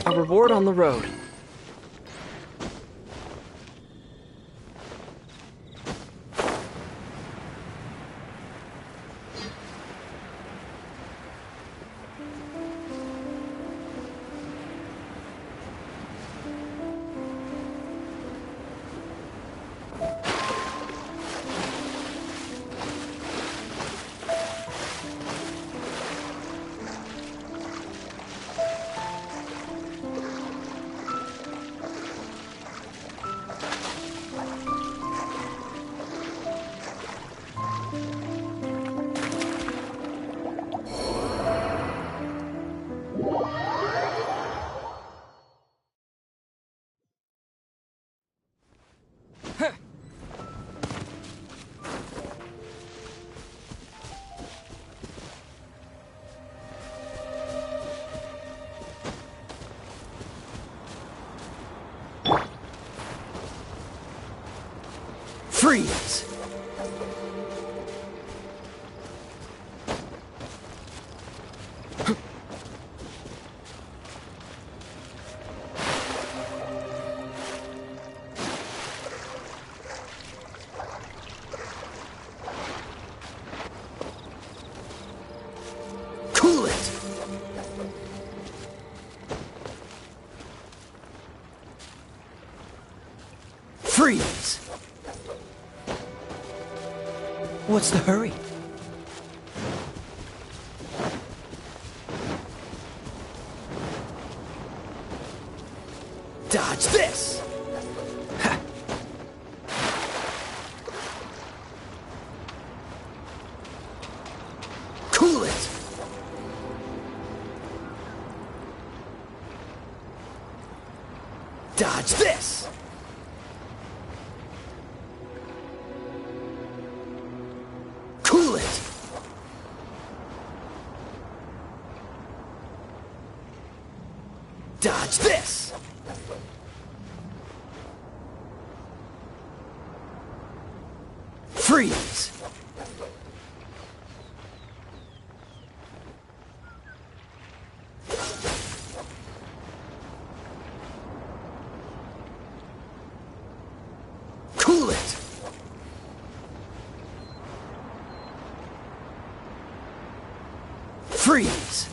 A reward on the road. Freeze! Cool it! Freeze! What's the hurry? Dodge this! Ha. Cool it! Dodge this! Cool it! Dodge this! Freeze! Cool it! Freeze!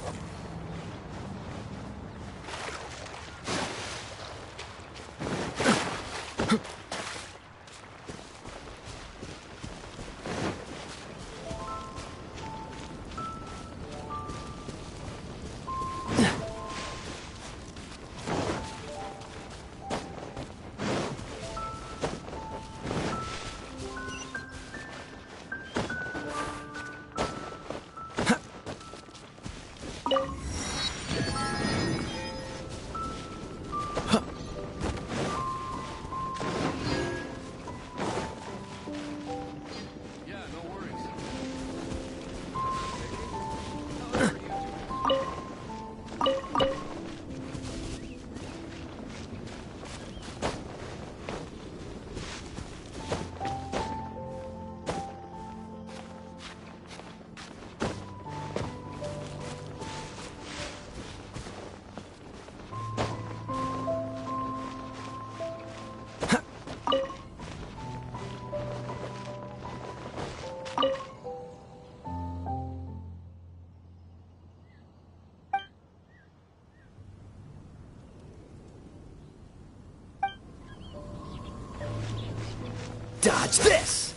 Dodge this!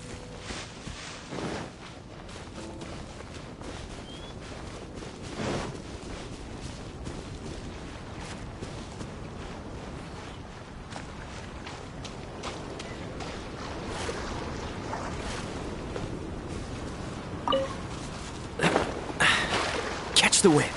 Catch the wind.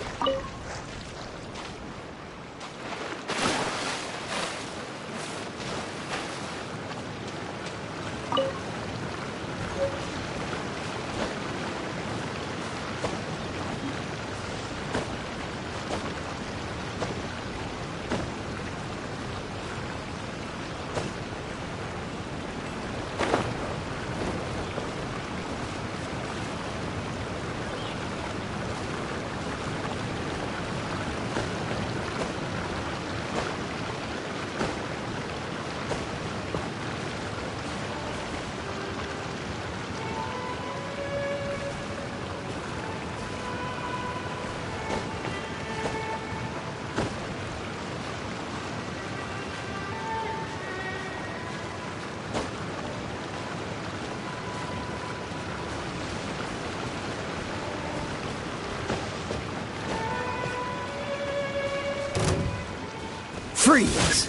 Freeze!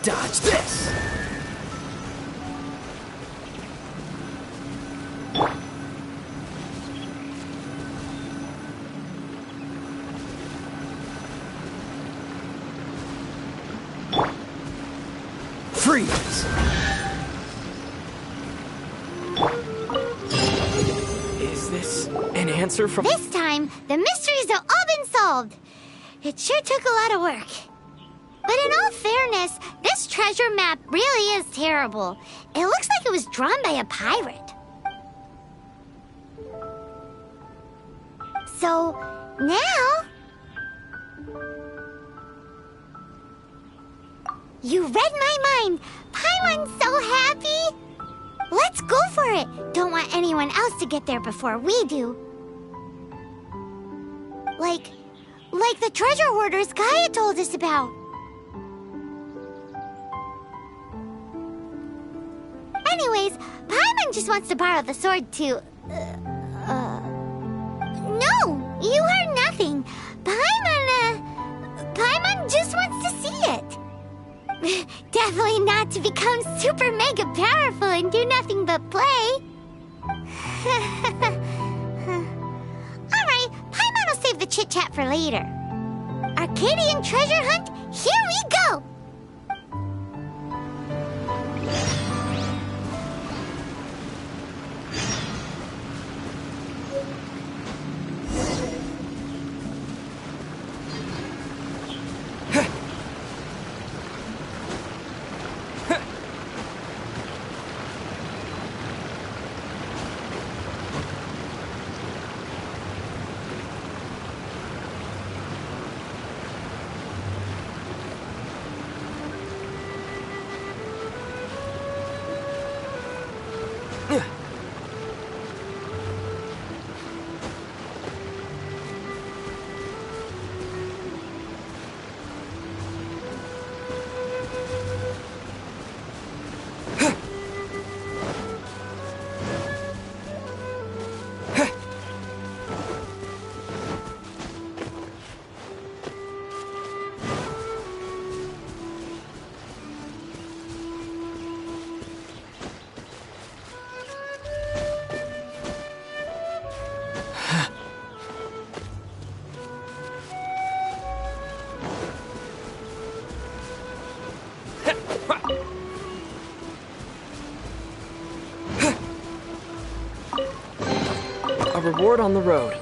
Dodge this! Freeze! Is this an answer from... This time, the mysteries have all been solved. It sure took a lot of work. But in all fairness, this treasure map really is terrible. It looks like it was drawn by a pirate. So, now... You read my mind! Paimon's so happy! Let's go for it! Don't want anyone else to get there before we do. Like the treasure hoarders Gaia told us about. Anyways, Paimon just wants to borrow the sword to... No, you heard nothing. Paimon just wants to see it. Definitely not to become super mega powerful and do nothing but play. Alright, Paimon will save the chit-chat for later. Arcadian treasure hunt, here we go! A reward on the road.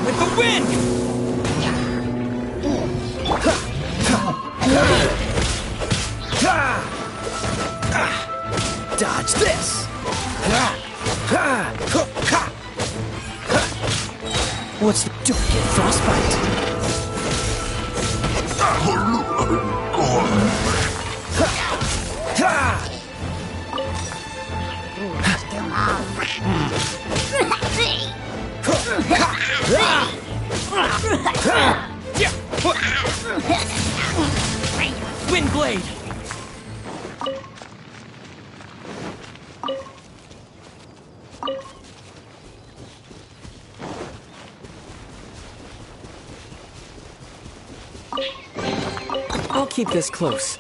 With the wind! Dodge this! What's the... Don't get frostbite! Wind blade! I'll keep this close.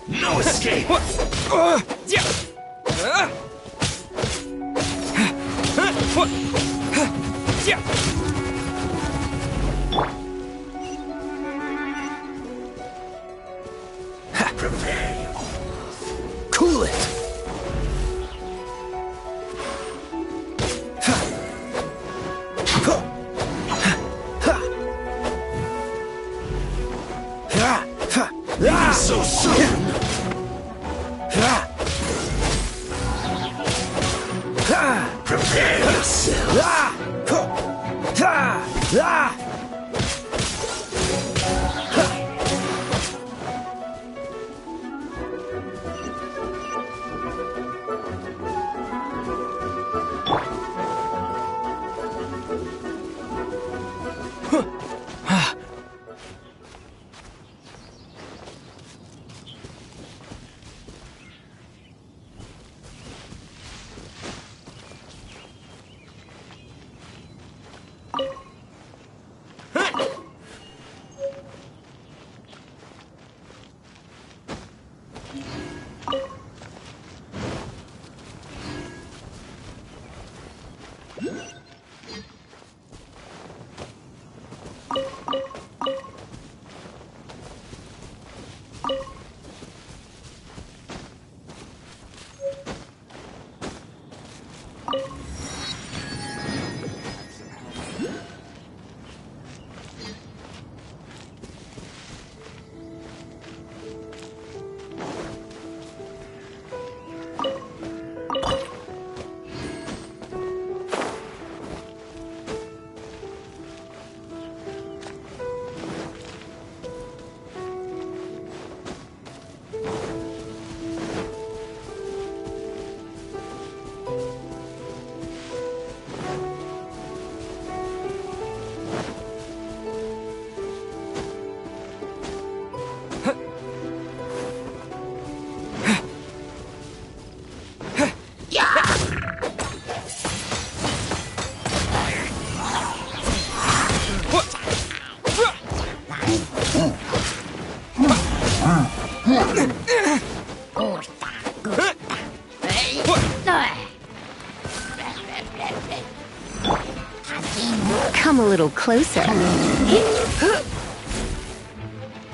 No escape! Prepare. Cool it! So soon! Prepare yourself! Come a little closer.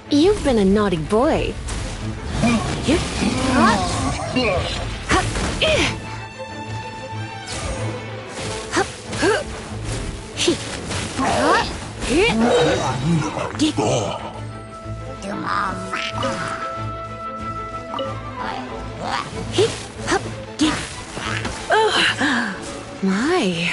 You've been a naughty boy. My.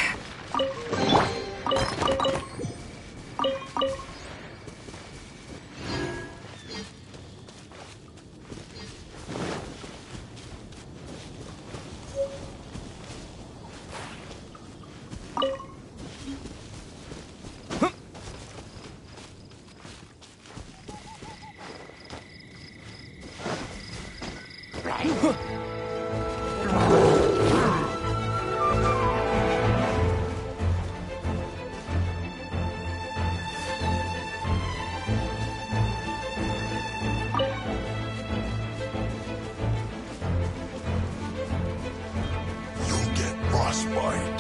You'll get frostbite.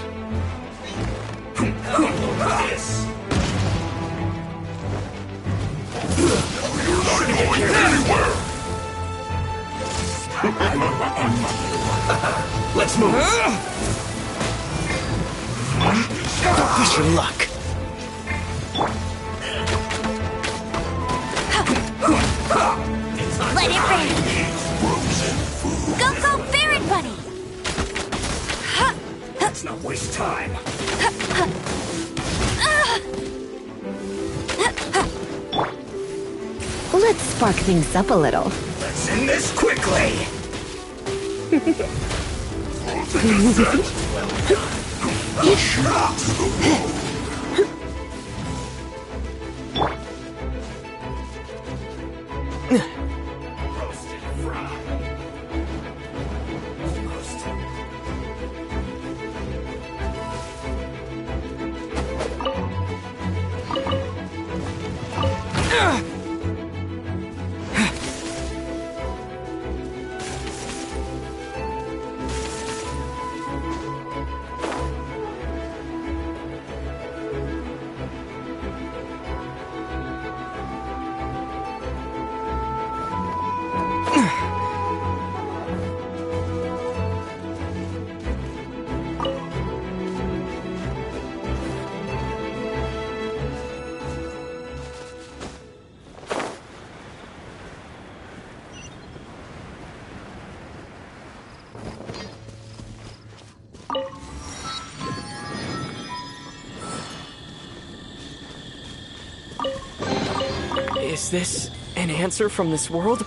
This. You're not going anywhere. Let's move. Don't push your luck. Let it rain. Frozen food. Go, go, Ferret Buddy! Let's not waste time. Let's spark things up a little. Let's end this quickly. Roasted fry. Almost. Is this an answer from this world?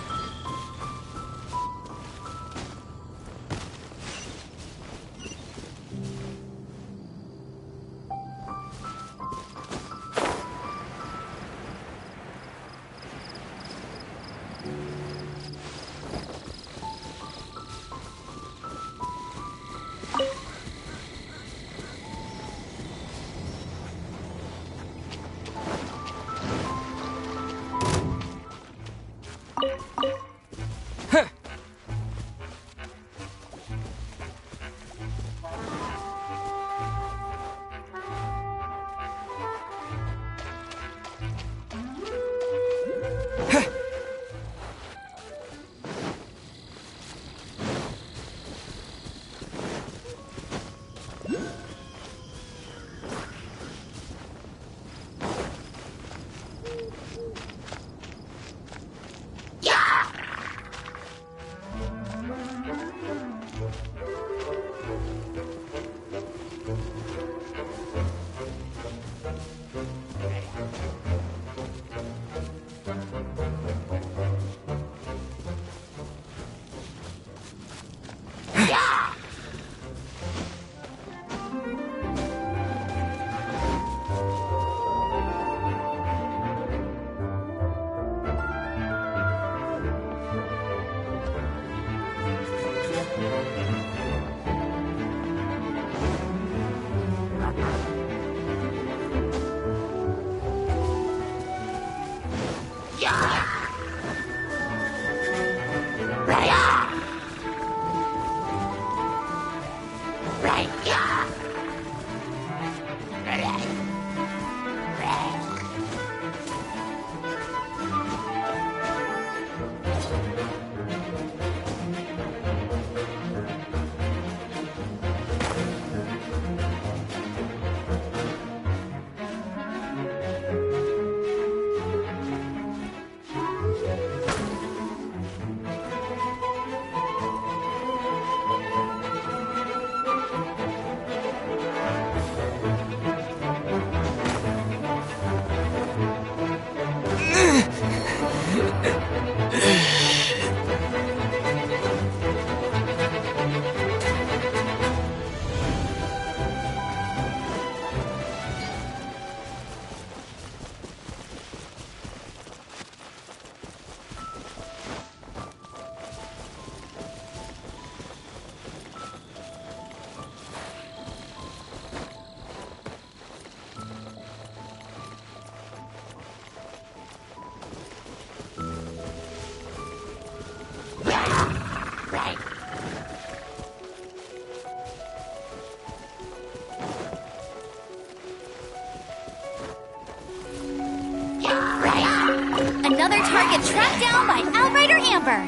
Another target tracked down by Outrider Amber.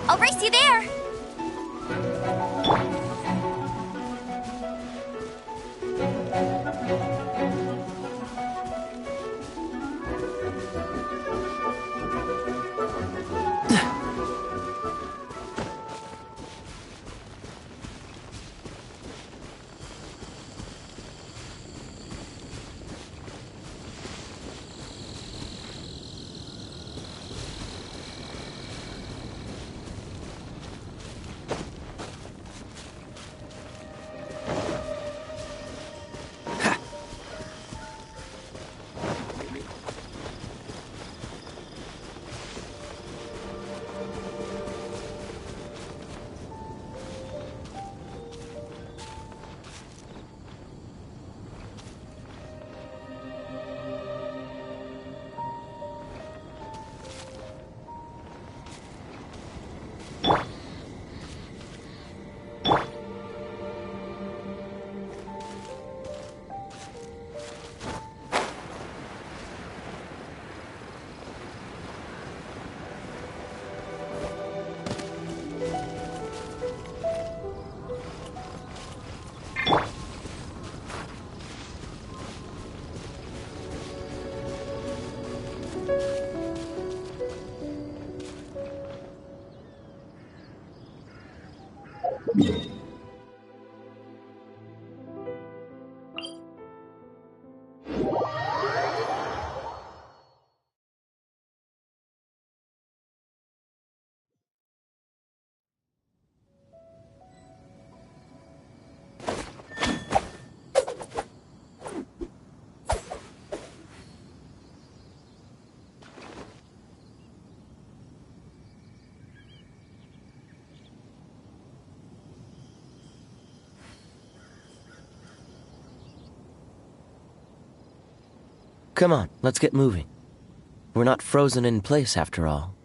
I'll race you there. Come on, let's get moving. We're not frozen in place after all.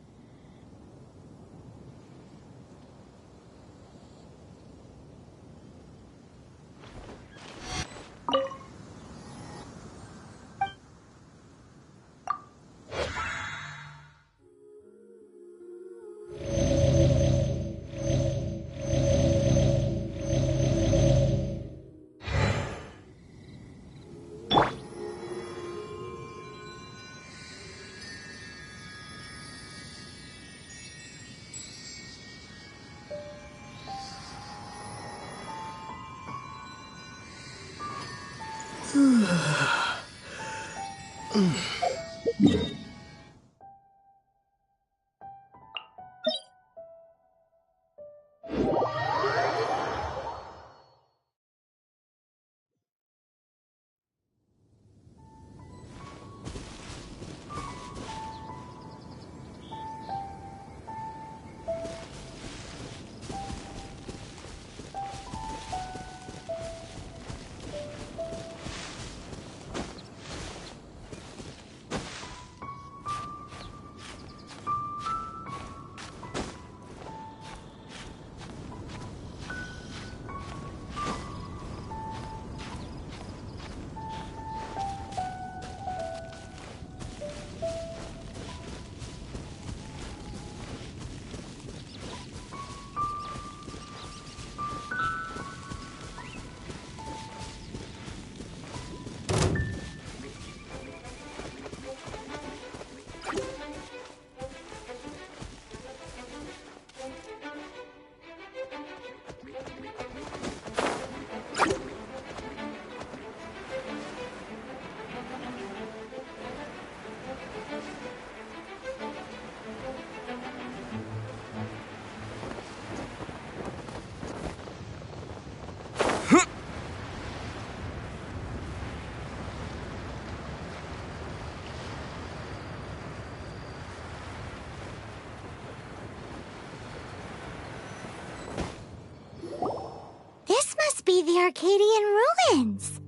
Be the Arcadian ruins.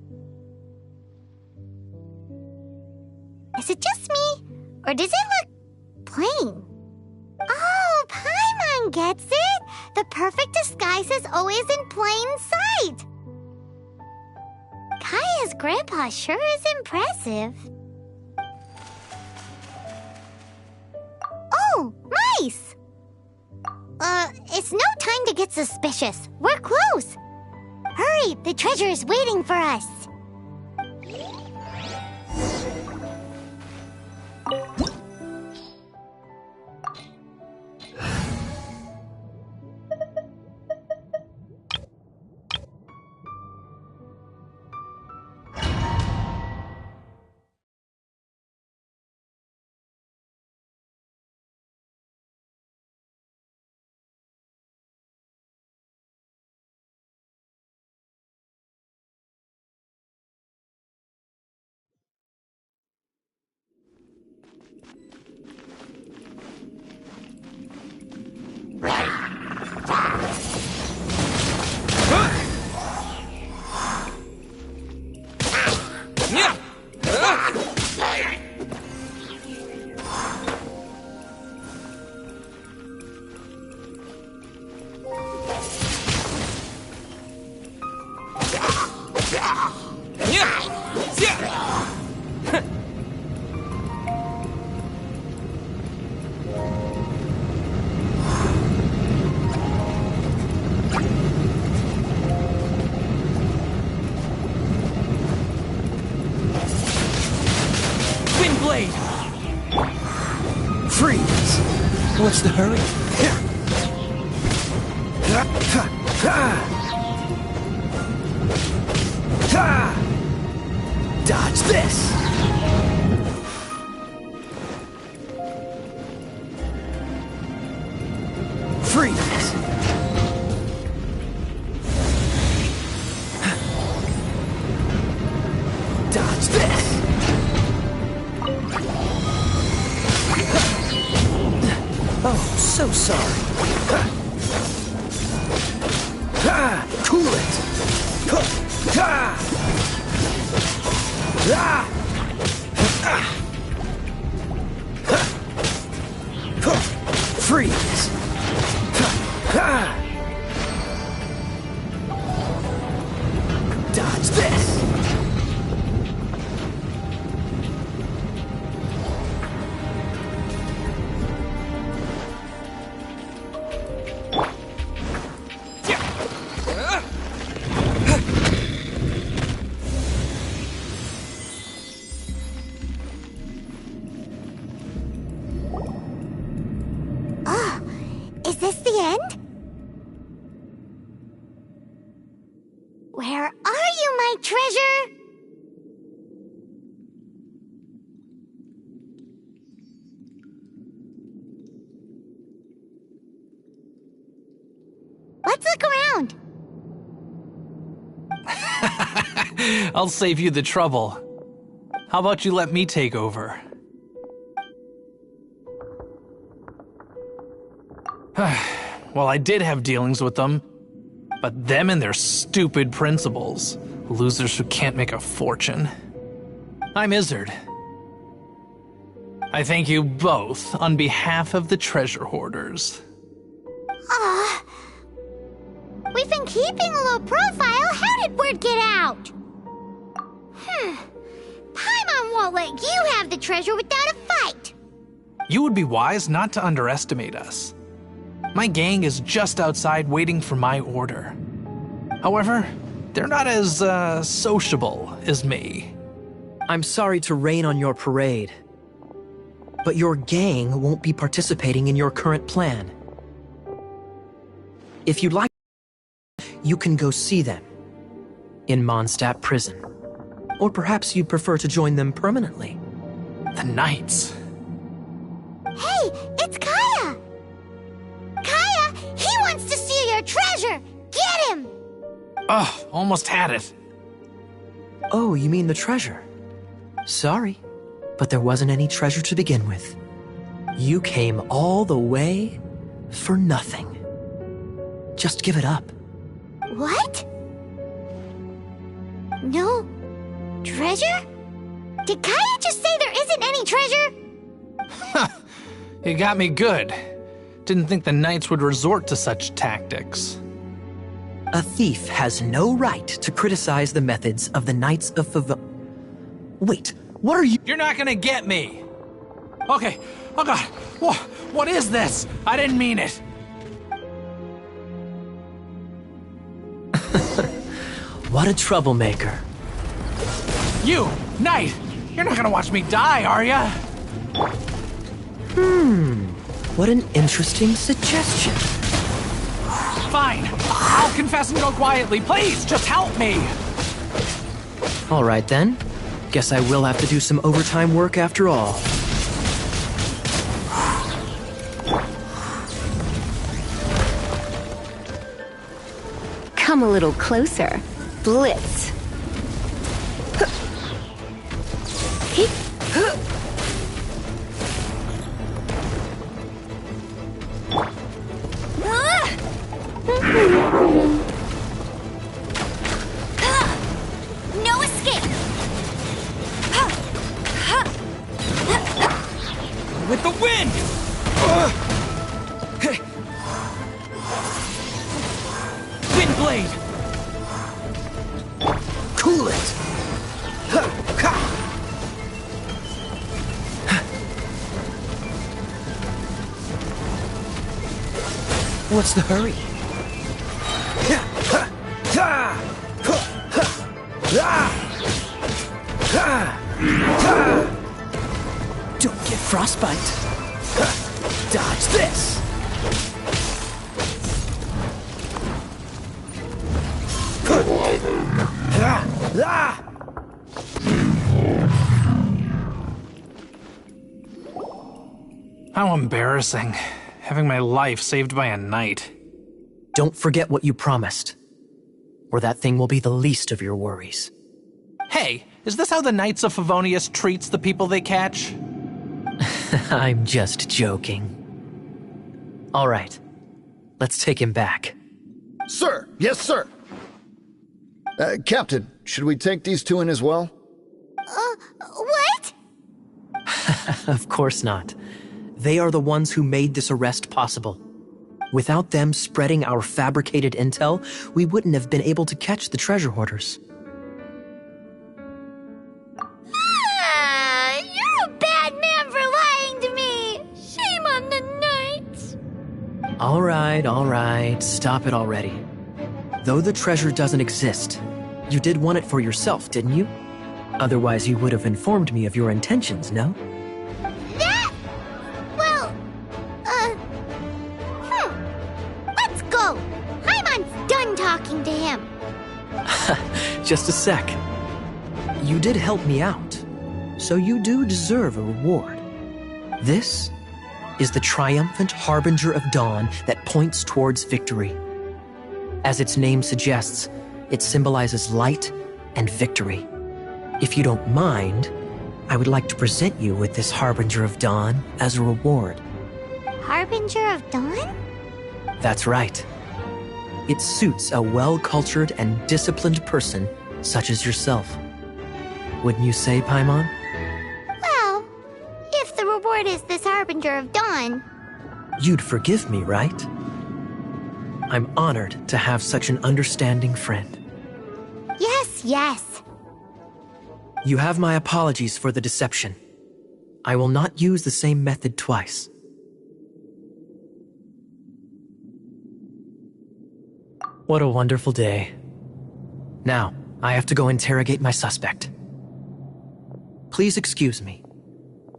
Is it just me, or does it look plain? Oh, Paimon gets it! The perfect disguise is always in plain sight! Kaya's grandpa sure is impressive. Oh, mice! It's no time to get suspicious. We're close. Hurry, the treasure is waiting for us. Freeze! What's the hurry? Dodge this! Freeze! Dodge this! Oh, so sorry. Cool it! my treasure? Let's look around. I'll save you the trouble. How about you let me take over? Well, I did have dealings with them, but them and their stupid principles. Losers who can't make a fortune. I'm Izzard. I thank you both on behalf of the treasure hoarders. We've been keeping a low profile. How did word get out? Paimon won't let you have the treasure without a fight. You would be wise not to underestimate us. My gang is just outside waiting for my order. However, they're not as, sociable as me. I'm sorry to rain on your parade, but your gang won't be participating in your current plan. If you'd like, you can go see them in Mondstadt prison. Or perhaps you'd prefer to join them permanently. The Knights. Hey, it's Kaya! Kaya, he wants to steal your treasure! Get him! Ugh, almost had it. Oh, you mean the treasure? Sorry, but there wasn't any treasure to begin with. You came all the way for nothing. Just give it up. What? No treasure? Did Kaya just say there isn't any treasure? You got me good. Didn't think the Knights would resort to such tactics. A thief has no right to criticize the methods of the Knights of Wait, what are you— You're not gonna get me! Okay, oh god, what is this? I didn't mean it. What a troublemaker. You, Knight, you're not gonna watch me die, are ya? What an interesting suggestion. Fine, I'll confess and go quietly. Please, just help me. All right then. Guess I will have to do some overtime work after all. Come a little closer. Blitz. No escape! With the wind! Wind blade! Cool it! What's the hurry? Don't get frostbite. Dodge this. How embarrassing. Having my life saved by a knight. Don't forget what you promised, or that thing will be the least of your worries. Hey, is this how the Knights of Favonius treats the people they catch? I'm just joking. All right, let's take him back. Sir! Yes, sir! Captain, should we take these two in as well? What? Of course not. They are the ones who made this arrest possible. Without them spreading our fabricated intel, we wouldn't have been able to catch the treasure hoarders. You're a bad man for lying to me! Shame on the Knights! All right, stop it already. Though the treasure doesn't exist, you did want it for yourself, didn't you? Otherwise, you would have informed me of your intentions, no? Let's go! Paimon's done talking to him. Just a sec. You did help me out, so you do deserve a reward. This is the triumphant harbinger of dawn that points towards victory. As its name suggests, it symbolizes light and victory. If you don't mind, I would like to present you with this harbinger of dawn as a reward. Harbinger of Dawn? That's right. It suits a well-cultured and disciplined person such as yourself. Wouldn't you say, Paimon? Well, if the reward is this Harbinger of Dawn. You'd forgive me, right? I'm honored to have such an understanding friend. Yes, yes. You have my apologies for the deception. I will not use the same method twice. What a wonderful day. Now, I have to go interrogate my suspect. Please excuse me.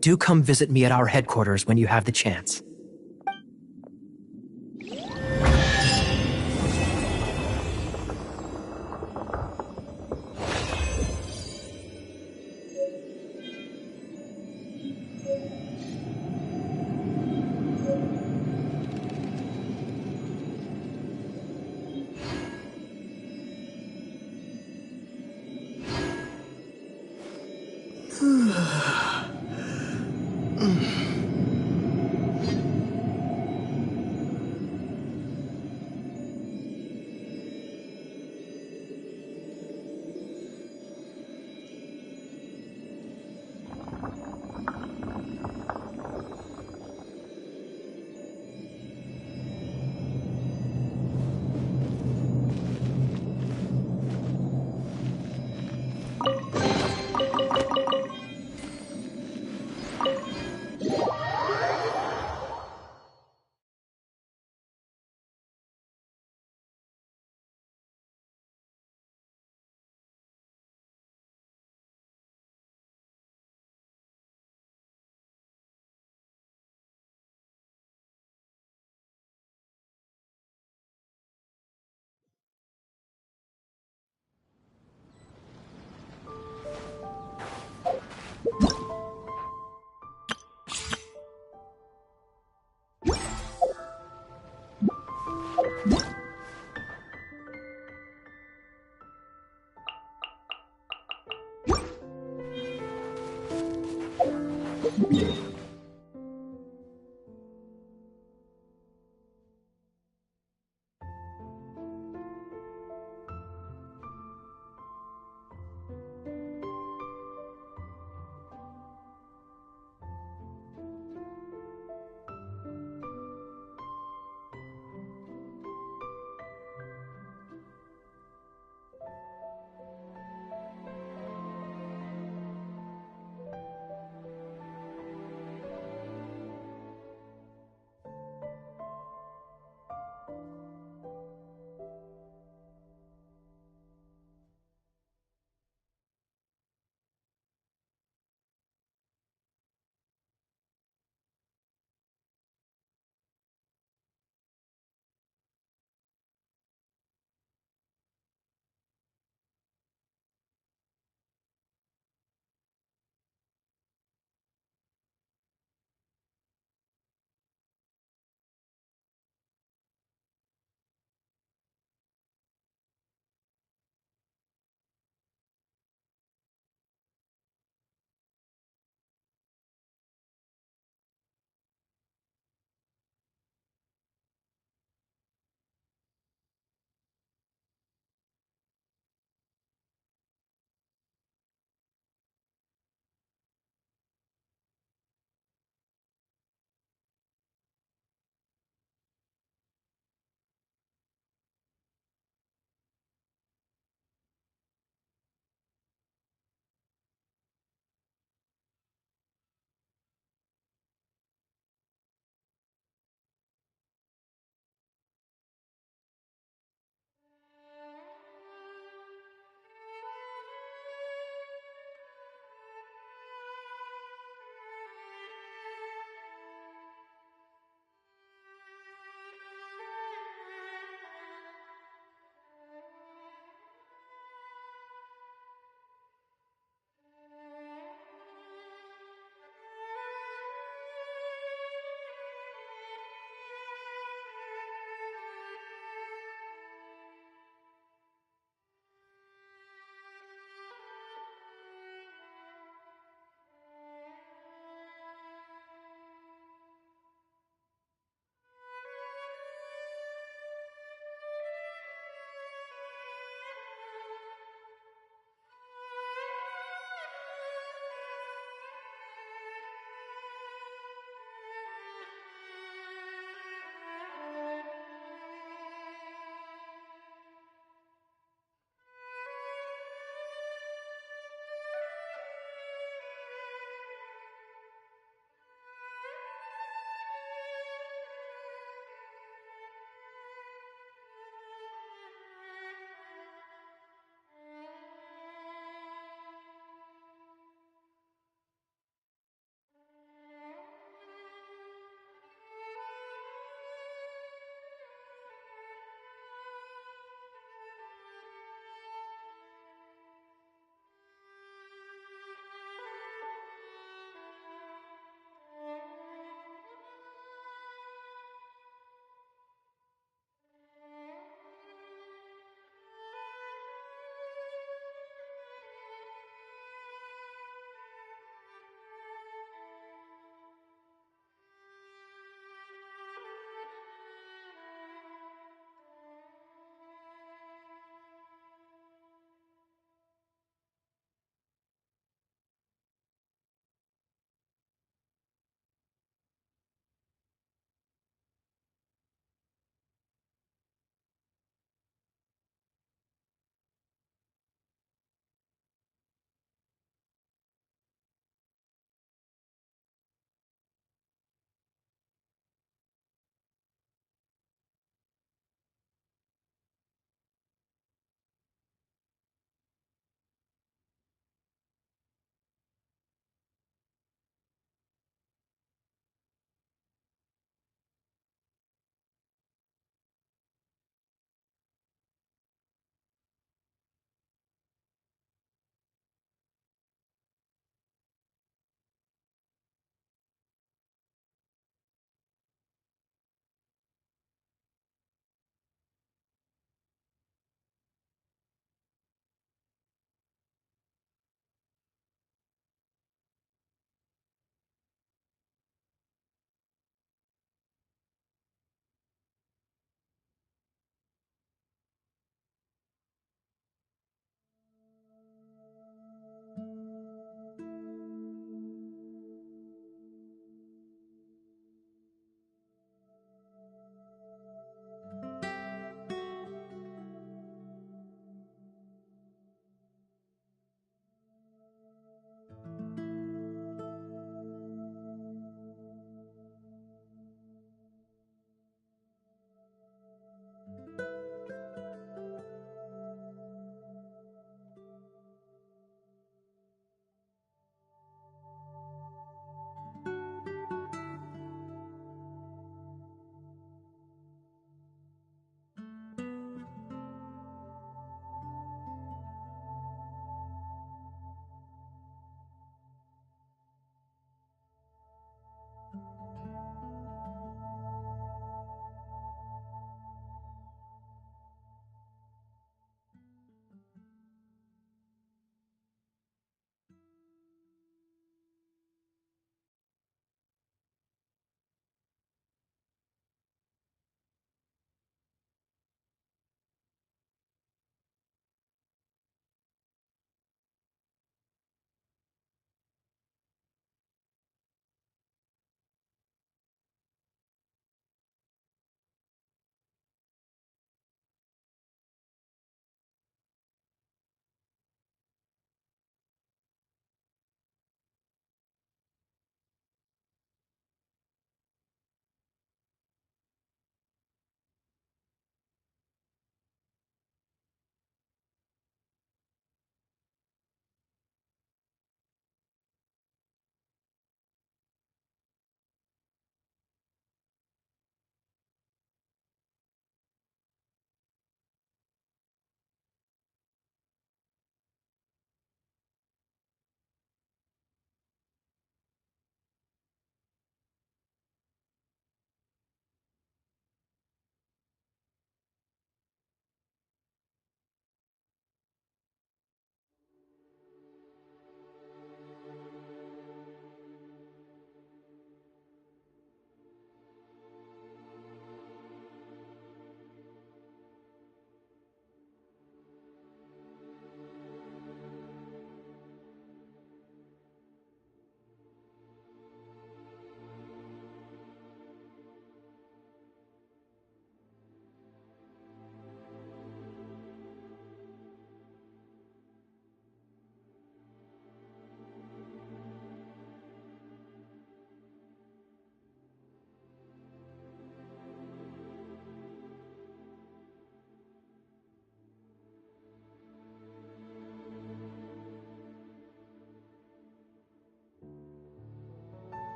Do come visit me at our headquarters when you have the chance.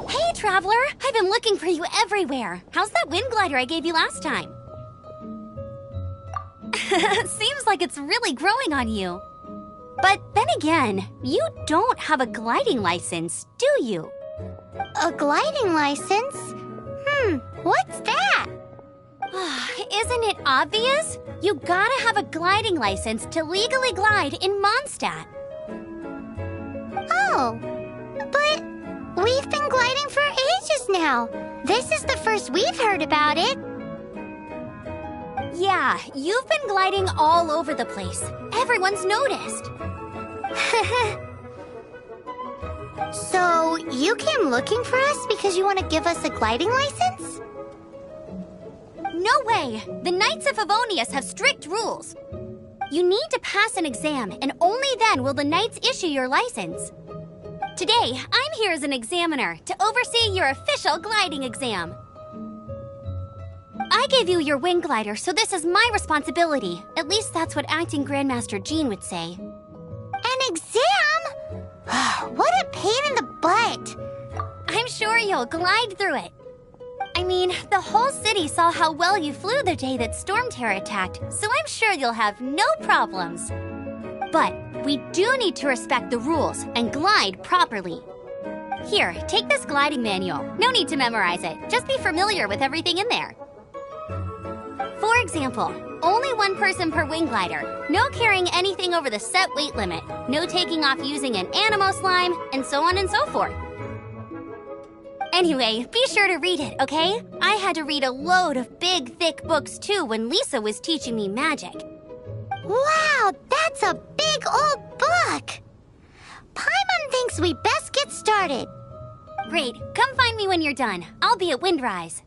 Hey, Traveler! I've been looking for you everywhere. How's that wind glider I gave you last time? Seems like it's really growing on you. But then again, you don't have a gliding license, do you? A gliding license? What's that? Isn't it obvious? You gotta have a gliding license to legally glide in Mondstadt. Oh, but we've been gliding for ages now. This is the first we've heard about it. Yeah, you've been gliding all over the place. Everyone's noticed. So, you came looking for us because you want to give us a gliding license? No way! The Knights of Favonius have strict rules. You need to pass an exam, and only then will the Knights issue your license. Today, I'm here as an examiner to oversee your official gliding exam. I gave you your wing glider, so this is my responsibility. At least that's what Acting Grandmaster Jean would say. An exam? What a pain in the butt. I'm sure you'll glide through it. I mean, the whole city saw how well you flew the day that Storm Terror attacked, so I'm sure you'll have no problems. But we do need to respect the rules and glide properly. Here, take this gliding manual. No need to memorize it. Just be familiar with everything in there. For example, only one person per wing glider, no carrying anything over the set weight limit, no taking off using an animo slime, and so on and so forth. Anyway, be sure to read it, okay? I had to read a load of big, thick books too when Lisa was teaching me magic. Wow, that's a big old book! Paimon thinks we best get started. Great, come find me when you're done. I'll be at Windrise.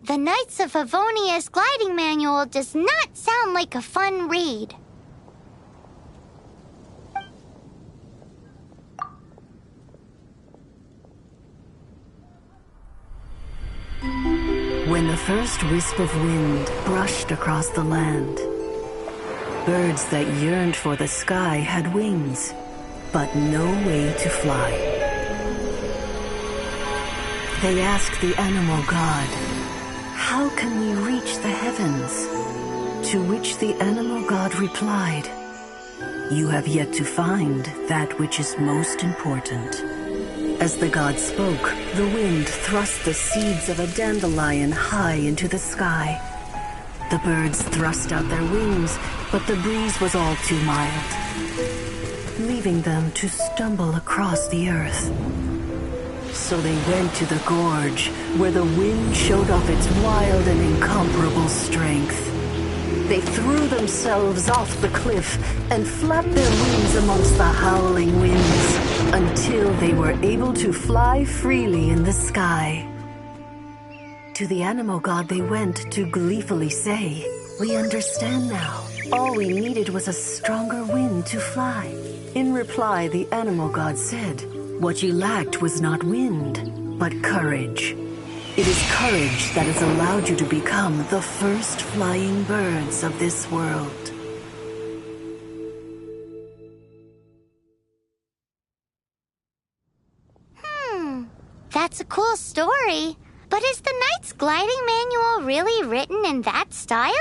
The Knights of Favonius gliding manual does not sound like a fun read. When the first wisp of wind brushed across the land, birds that yearned for the sky had wings, but no way to fly. They asked the animal god, "How can we reach the heavens?" To which the animal god replied, "You have yet to find that which is most important." As the god spoke, the wind thrust the seeds of a dandelion high into the sky. The birds thrust out their wings, but the breeze was all too mild, leaving them to stumble across the earth. So they went to the gorge, where the wind showed off its wild and incomparable strength. They threw themselves off the cliff and flapped their wings amongst the howling winds until they were able to fly freely in the sky. To the animal god they went to gleefully say, "We understand now. All we needed was a stronger wind to fly." In reply, the animal god said, "What you lacked was not wind, but courage. It is courage that has allowed you to become the first flying birds of this world." That's a cool story. But is the Knight's gliding manual really written in that style?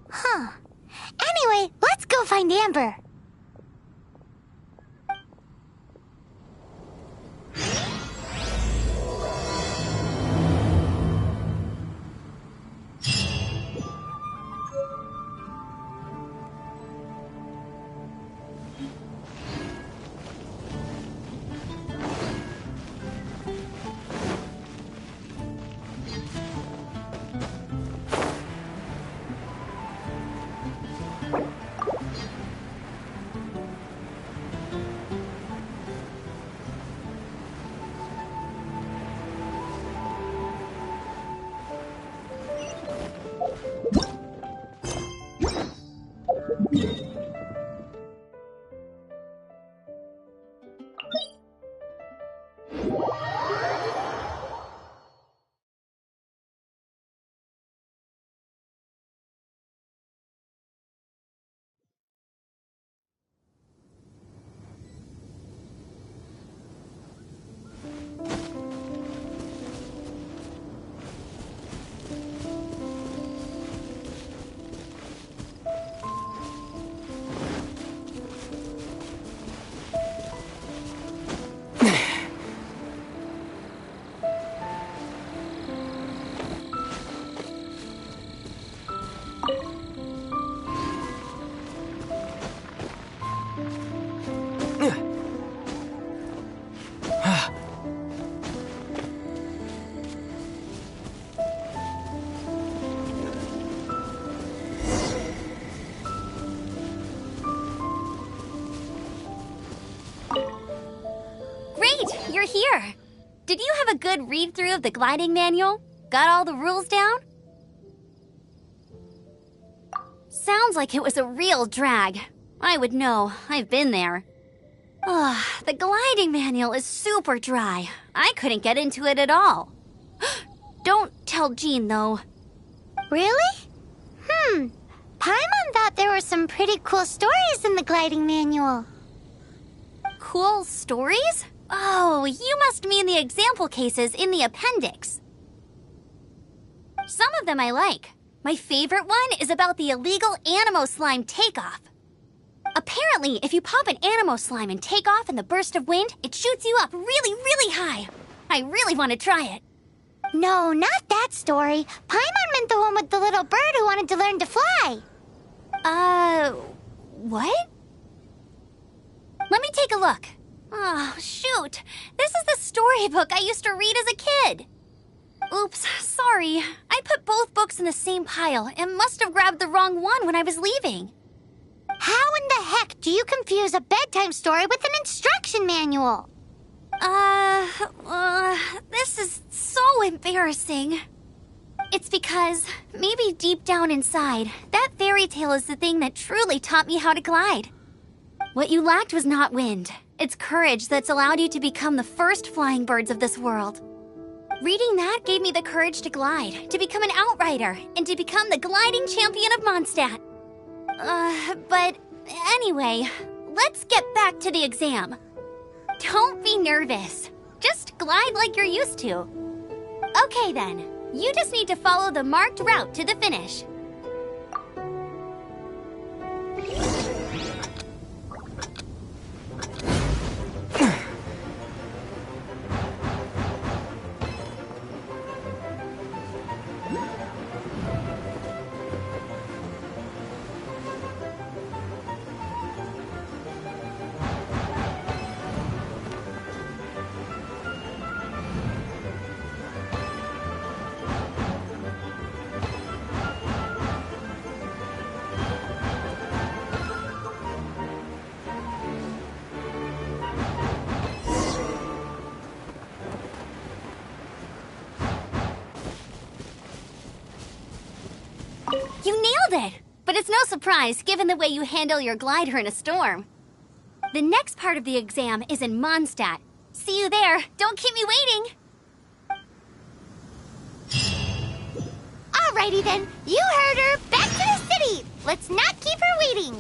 Huh. Anyway, let's go find Amber. Great, you're here. Did you have a good read-through of the gliding manual? Got all the rules down? Sounds like it was a real drag. I would know. I've been there. Ugh, the gliding manual is super dry. I couldn't get into it at all. Don't tell Jean, though. Really? Paimon thought there were some pretty cool stories in the gliding manual. Cool stories? Oh, you must mean the example cases in the appendix. Some of them I like. My favorite one is about the illegal Animo Slime takeoff. Apparently, if you pop an Animo Slime and take off in the burst of wind, it shoots you up really, really high. I really want to try it. No, not that story. Paimon meant the one with the little bird who wanted to learn to fly. What? Let me take a look. Oh, shoot. This is the storybook I used to read as a kid. Oops, sorry. I put both books in the same pile and must have grabbed the wrong one when I was leaving. How in the heck do you confuse a bedtime story with an instruction manual? This is so embarrassing. It's because, maybe deep down inside, that fairy tale is the thing that truly taught me how to glide. What you lacked was not wind. It's courage that's allowed you to become the first flying birds of this world. Reading that gave me the courage to glide, to become an outrider, and to become the gliding champion of Mondstadt. But anyway, let's get back to the exam. Don't be nervous. Just glide like you're used to. Okay then, you just need to follow the marked route to the finish. You nailed it! But it's no surprise, given the way you handle your glider in a storm. The next part of the exam is in Mondstadt. See you there. Don't keep me waiting. Alrighty then, you heard her. Back to the city. Let's not keep her waiting.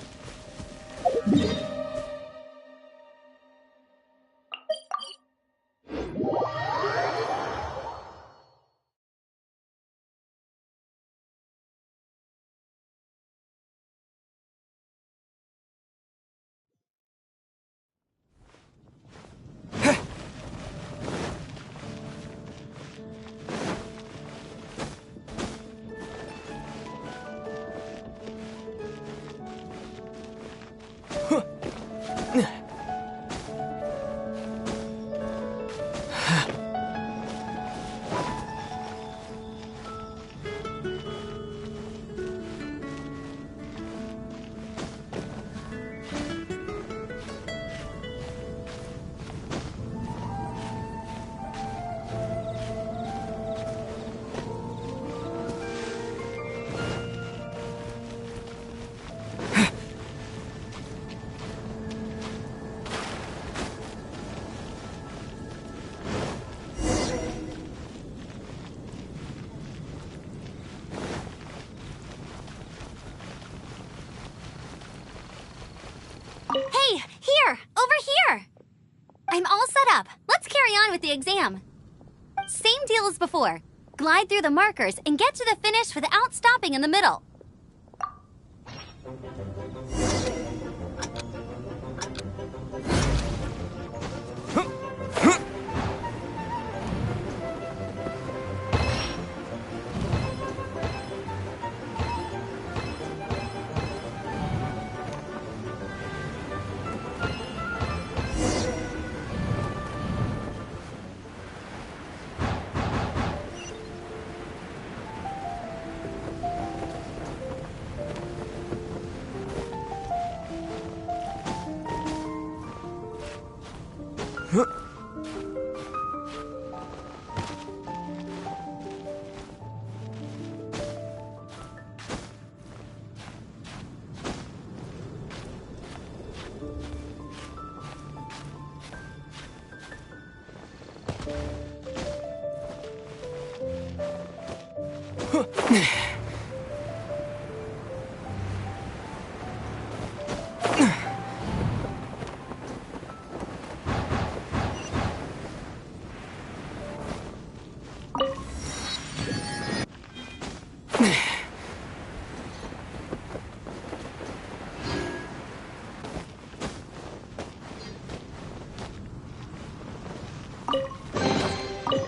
exam. Same deal as before. Glide through the markers and get to the finish without stopping in the middle.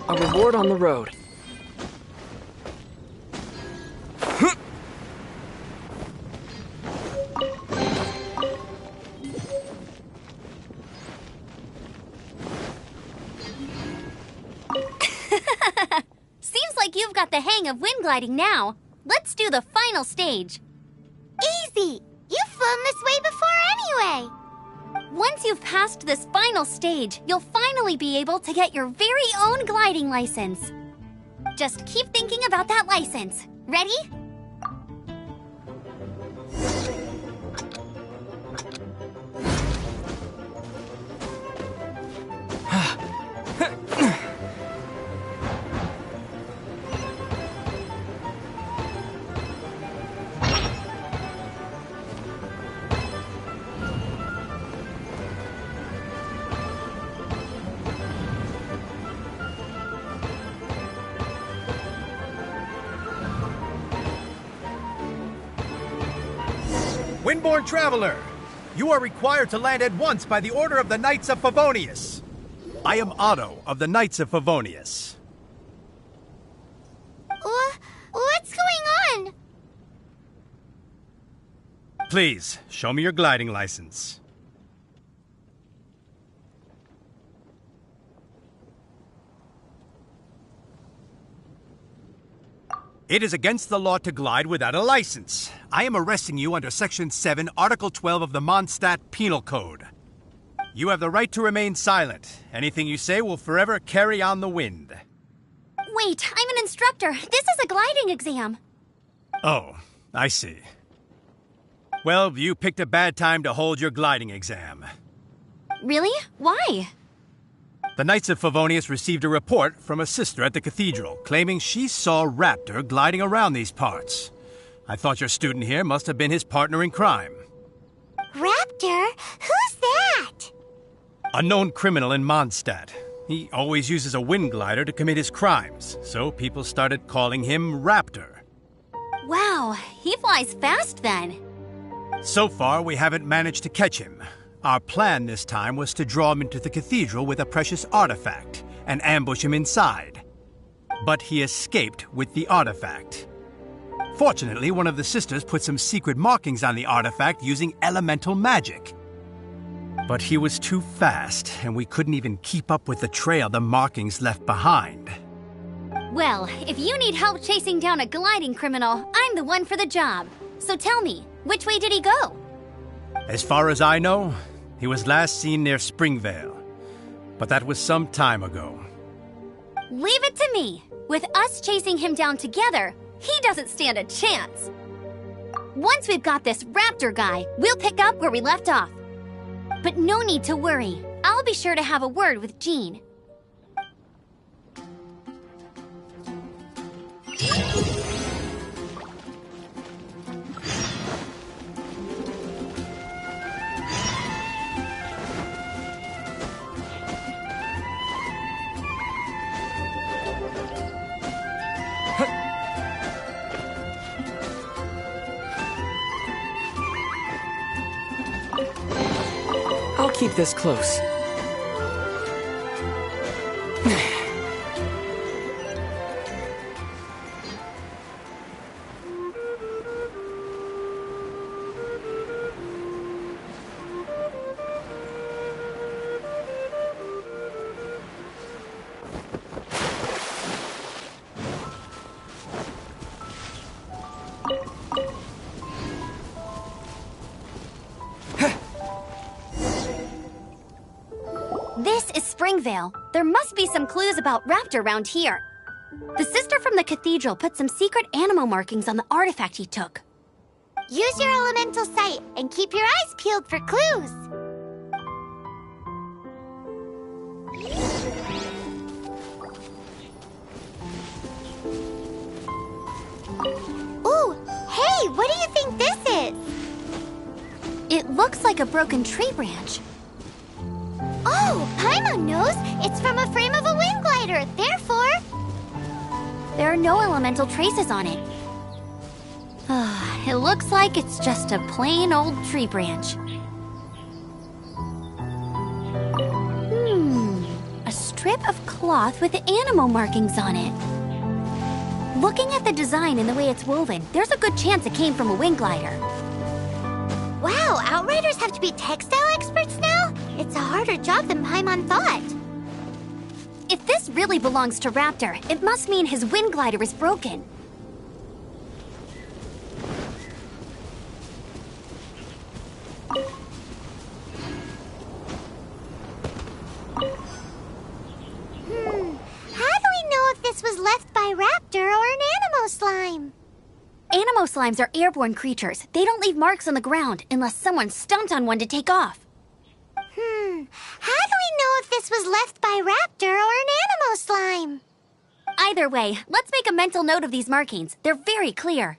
A reward on the road. Seems like you've got the hang of wind gliding now. Let's do the final stage. Easy! You've flown this way before anyway! Once you've passed this final stage, you'll finally be able to get your very own gliding license. Just keep thinking about that license. Ready? Windborne Traveler, you are required to land at once by the order of the Knights of Favonius. I am Otto of the Knights of Favonius. What's going on? Please, show me your gliding license. It is against the law to glide without a license. I am arresting you under Section 7, Article 12 of the Mondstadt Penal Code. You have the right to remain silent. Anything you say will forever carry on the wind. Wait, I'm an instructor. This is a gliding exam. Oh, I see. Well, you picked a bad time to hold your gliding exam. Really? Why? The Knights of Favonius received a report from a sister at the cathedral claiming she saw Raptor gliding around these parts. I thought your student here must have been his partner in crime. Raptor? Who's that? A known criminal in Mondstadt. He always uses a wind glider to commit his crimes, so people started calling him Raptor. Wow, he flies fast then. So far, we haven't managed to catch him. Our plan this time was to draw him into the cathedral with a precious artifact and ambush him inside. But he escaped with the artifact. Fortunately, one of the sisters put some secret markings on the artifact using elemental magic. But he was too fast, and we couldn't even keep up with the trail the markings left behind. Well, if you need help chasing down a gliding criminal, I'm the one for the job. So tell me, which way did he go? As far as I know, he was last seen near Springvale. But that was some time ago. Leave it to me. With us chasing him down together, he doesn't stand a chance. Once we've got this Raptor guy, we'll pick up where we left off. But no need to worry. I'll be sure to have a word with Jean. keep this close. This is Springvale. There must be some clues about Raptor around here. The sister from the cathedral put some secret animal markings on the artifact he took. Use your elemental sight and keep your eyes peeled for clues. Ooh, hey, what do you think this is? It looks like a broken tree branch. Oh, Paimon knows. It's from a frame of a wind glider. Therefore, there are no elemental traces on it. It looks like it's just a plain old tree branch. A strip of cloth with animal markings on it. Looking at the design and the way it's woven, there's a good chance it came from a wind glider. Wow, Outriders have to be textile experts now? It's a harder job than Paimon thought. If this really belongs to Raptor, it must mean his wind glider is broken. How do we know if this was left by Raptor or an Animo slime? Animo slimes are airborne creatures. They don't leave marks on the ground unless someone stomped on one to take off. How do we know if this was left by Raptor or an Animo slime? Either way, let's make a mental note of these markings. They're very clear.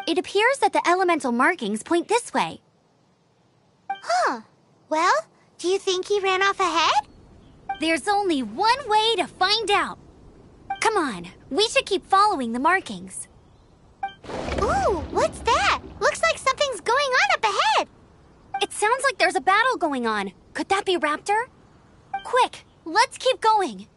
It appears that the elemental markings point this way. Huh. Well, do you think he ran off ahead? There's only one way to find out. Come on, we should keep following the markings. Ooh, what's that? Looks like something's going on up ahead. It sounds like there's a battle going on. Could that be Raptor? Quick, let's keep going.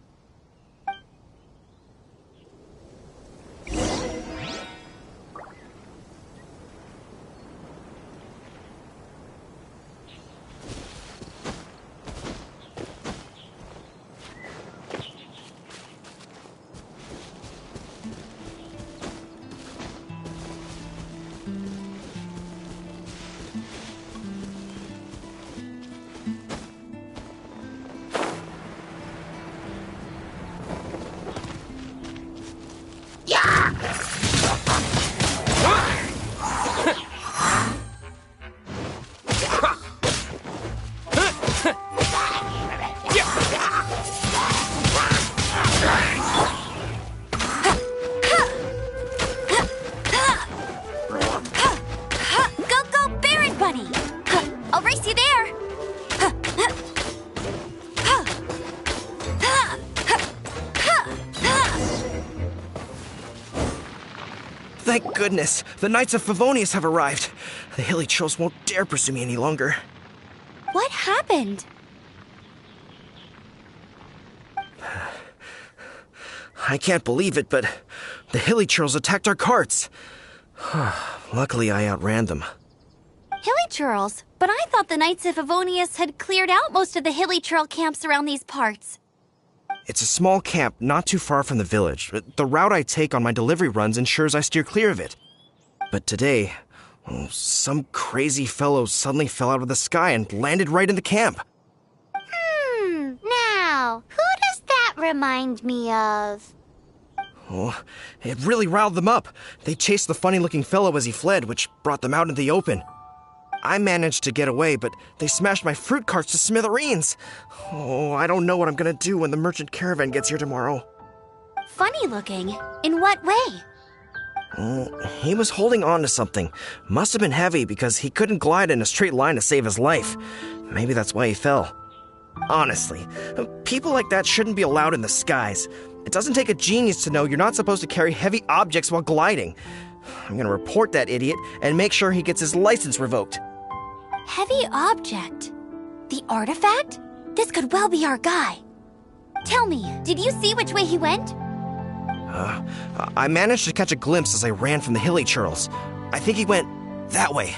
Thank goodness, the Knights of Favonius have arrived. The hilly trolls won't dare pursue me any longer. What happened? I can't believe it, but the hilly trolls attacked our carts. Luckily, I outran them. Hilly churls? But I thought the Knights of Favonius had cleared out most of the hilly churl camps around these parts. It's a small camp not too far from the village. The route I take on my delivery runs ensures I steer clear of it. But today, some crazy fellow suddenly fell out of the sky and landed right in the camp. Now, who does that remind me of? Oh, it really riled them up. They chased the funny-looking fellow as he fled, which brought them out in the open. I managed to get away, but they smashed my fruit carts to smithereens. Oh, I don't know what I'm gonna do when the merchant caravan gets here tomorrow. Funny looking? In what way? He was holding on to something. Must have been heavy because he couldn't glide in a straight line to save his life. Maybe that's why he fell. Honestly, people like that shouldn't be allowed in the skies. It doesn't take a genius to know you're not supposed to carry heavy objects while gliding. I'm gonna report that idiot and make sure he gets his license revoked. Heavy object? The artifact? This could well be our guy. Tell me, did you see which way he went? I managed to catch a glimpse as I ran from the hilly churls. I think he went that way.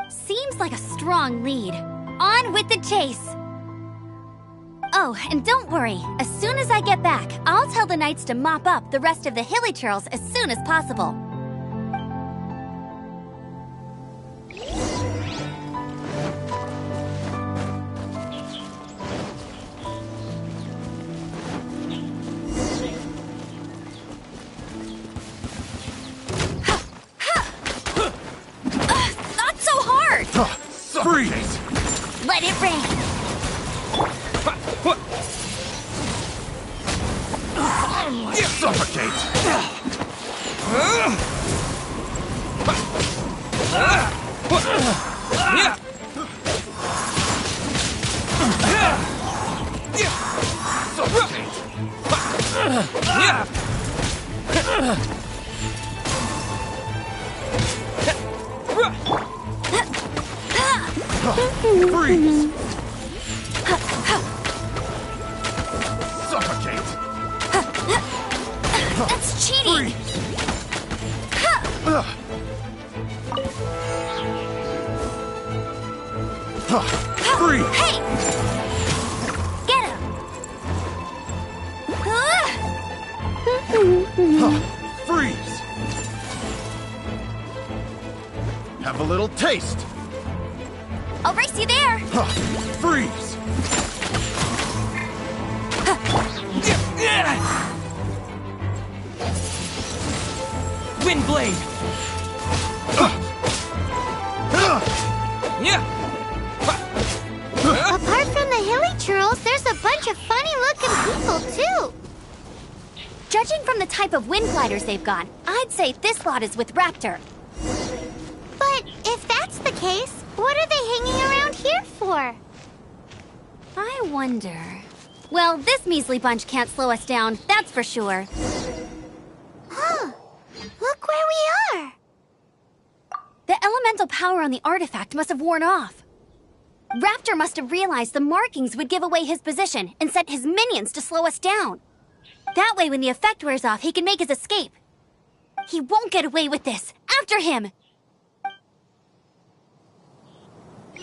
Seems like a strong lead. On with the chase! Oh, and don't worry. As soon as I get back, I'll tell the knights to mop up the rest of the hilly churls as soon as possible. Not so hard! Freeze! Let it rain! Suffocate! Freeze! Suffocate! That's cheating! Freeze! Hey! Get him! Freeze! Have a little taste! I'll race you there! Freeze! Windblade! Apart from the hilly churls, there's a bunch of funny-looking people, too. Judging from the type of wind gliders they've got, I'd say this lot is with Raptor. But if that's the case, what are they hanging around here for? I wonder... Well, this measly bunch can't slow us down, that's for sure. Huh. Look where we are. The elemental power on the artifact must have worn off. Raptor must have realized the markings would give away his position and sent his minions to slow us down. That way, when the effect wears off, he can make his escape. He won't get away with this. After him!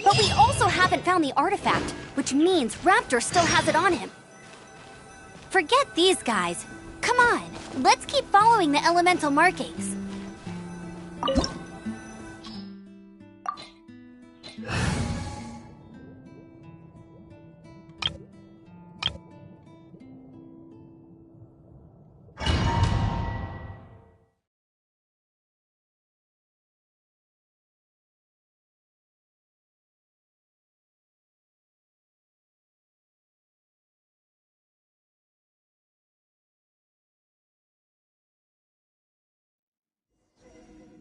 But we also haven't found the artifact, which means Raptor still has it on him. Forget these guys. Come on, let's keep following the elemental markings.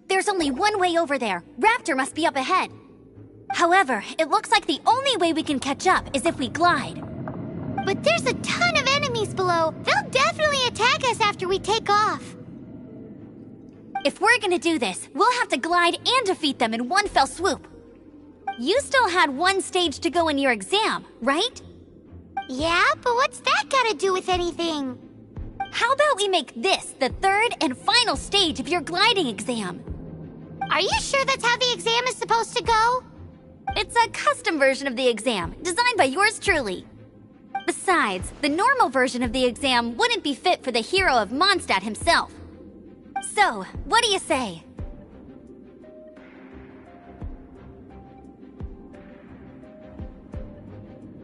There's only one way over there. Raptor must be up ahead. However, it looks like the only way we can catch up is if we glide. But there's a ton of enemies below. They'll definitely attack us after we take off. If we're gonna do this, we'll have to glide and defeat them in one fell swoop. You still had one stage to go in your exam, right? Yeah, but what's that gotta do with anything? How about we make this the third and final stage of your gliding exam? Are you sure that's how the exam is supposed to go? It's a custom version of the exam, designed by yours truly. Besides, the normal version of the exam wouldn't be fit for the hero of Mondstadt himself. So, what do you say?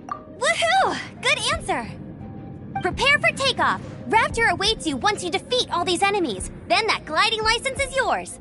Woohoo! Good answer! Prepare for takeoff. Raptor awaits you once you defeat all these enemies. Then that gliding license is yours.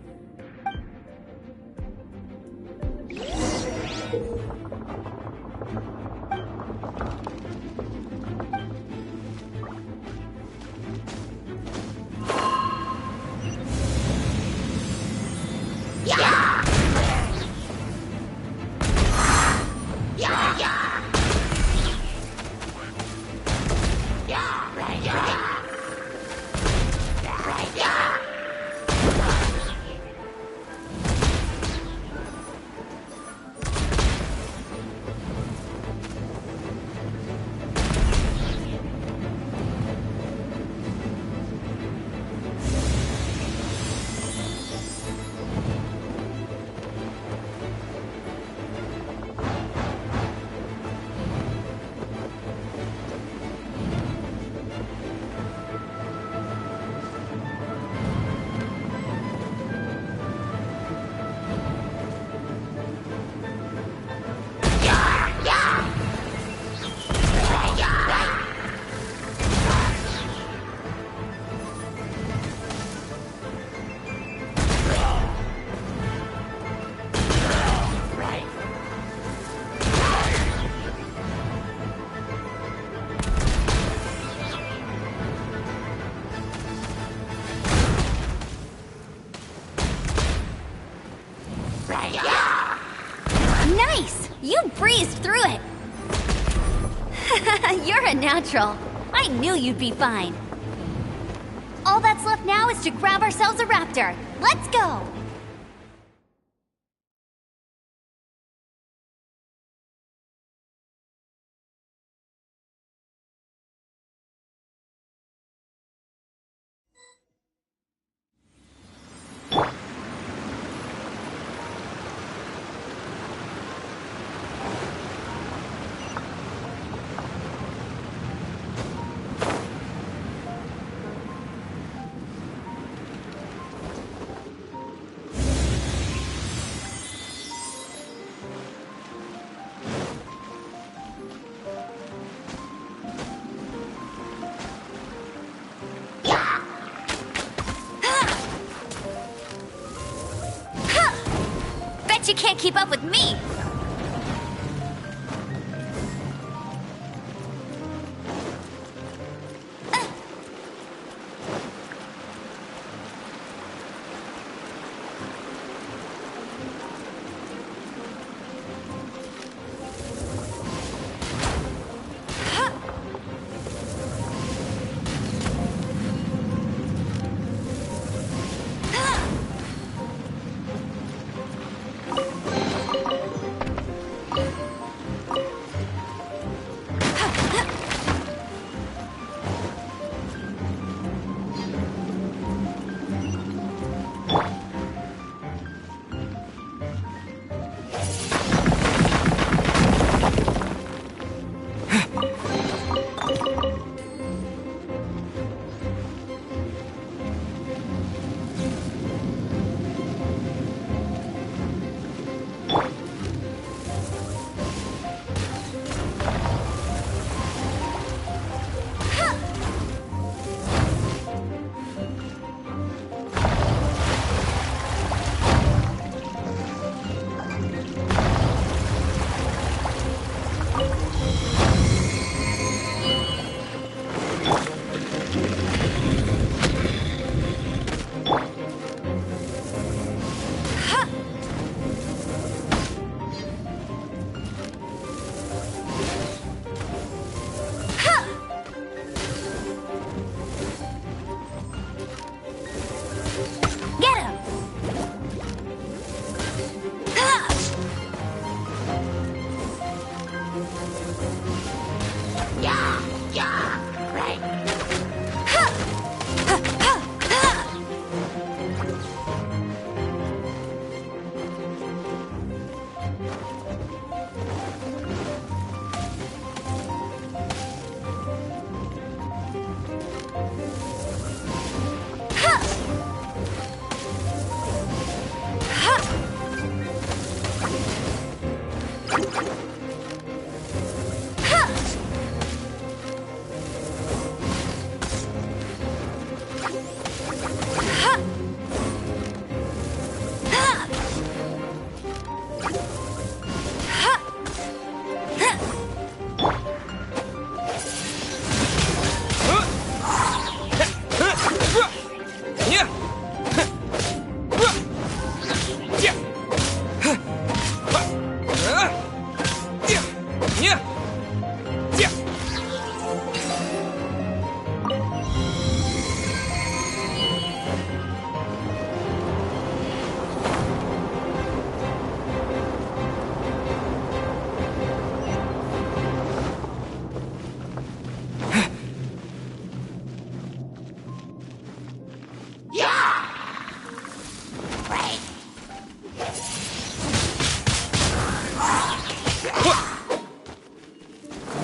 You breezed through it! You're a natural. I knew you'd be fine. All that's left now is to grab ourselves a raptor. Let's go! You can't keep up with me!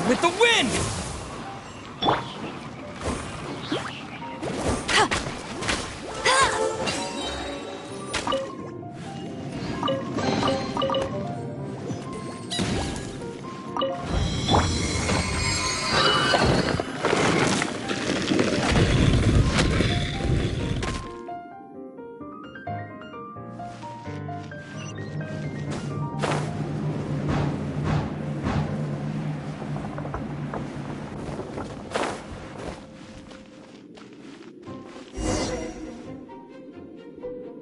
With the wind!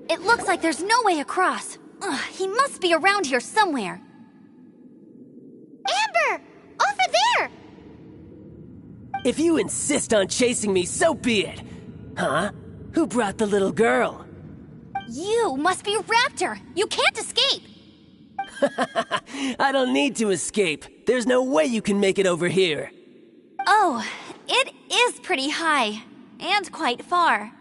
It looks like there's no way across. Ugh, he must be around here somewhere. If you insist on chasing me, so be it. Huh? Who brought the little girl? You must be Raptor! You can't escape! I don't need to escape. There's no way you can make it over here. Oh, it is pretty high. And quite far.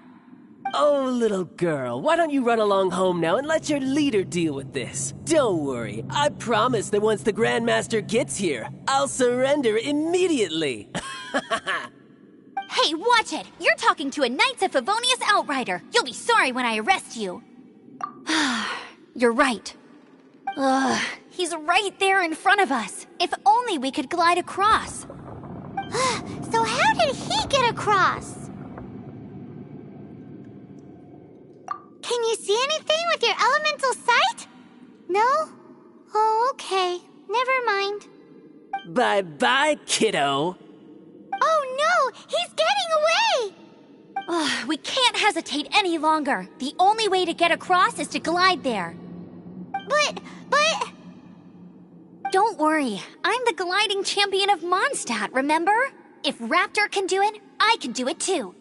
Oh, little girl, why don't you run along home now and let your leader deal with this? Don't worry, I promise that once the Grandmaster gets here, I'll surrender immediately. Hey, watch it! You're talking to a Knights of Favonius outrider. You'll be sorry when I arrest you. You're right. Ugh, he's right there in front of us. If only we could glide across. So how did he get across? Can you see anything with your elemental sight? No? Oh, okay. Never mind. Bye-bye, kiddo. Oh no! He's getting away! We can't hesitate any longer. The only way to get across is to glide there. But... Don't worry. I'm the gliding champion of Mondstadt, remember? If Raptor can do it, I can do it too.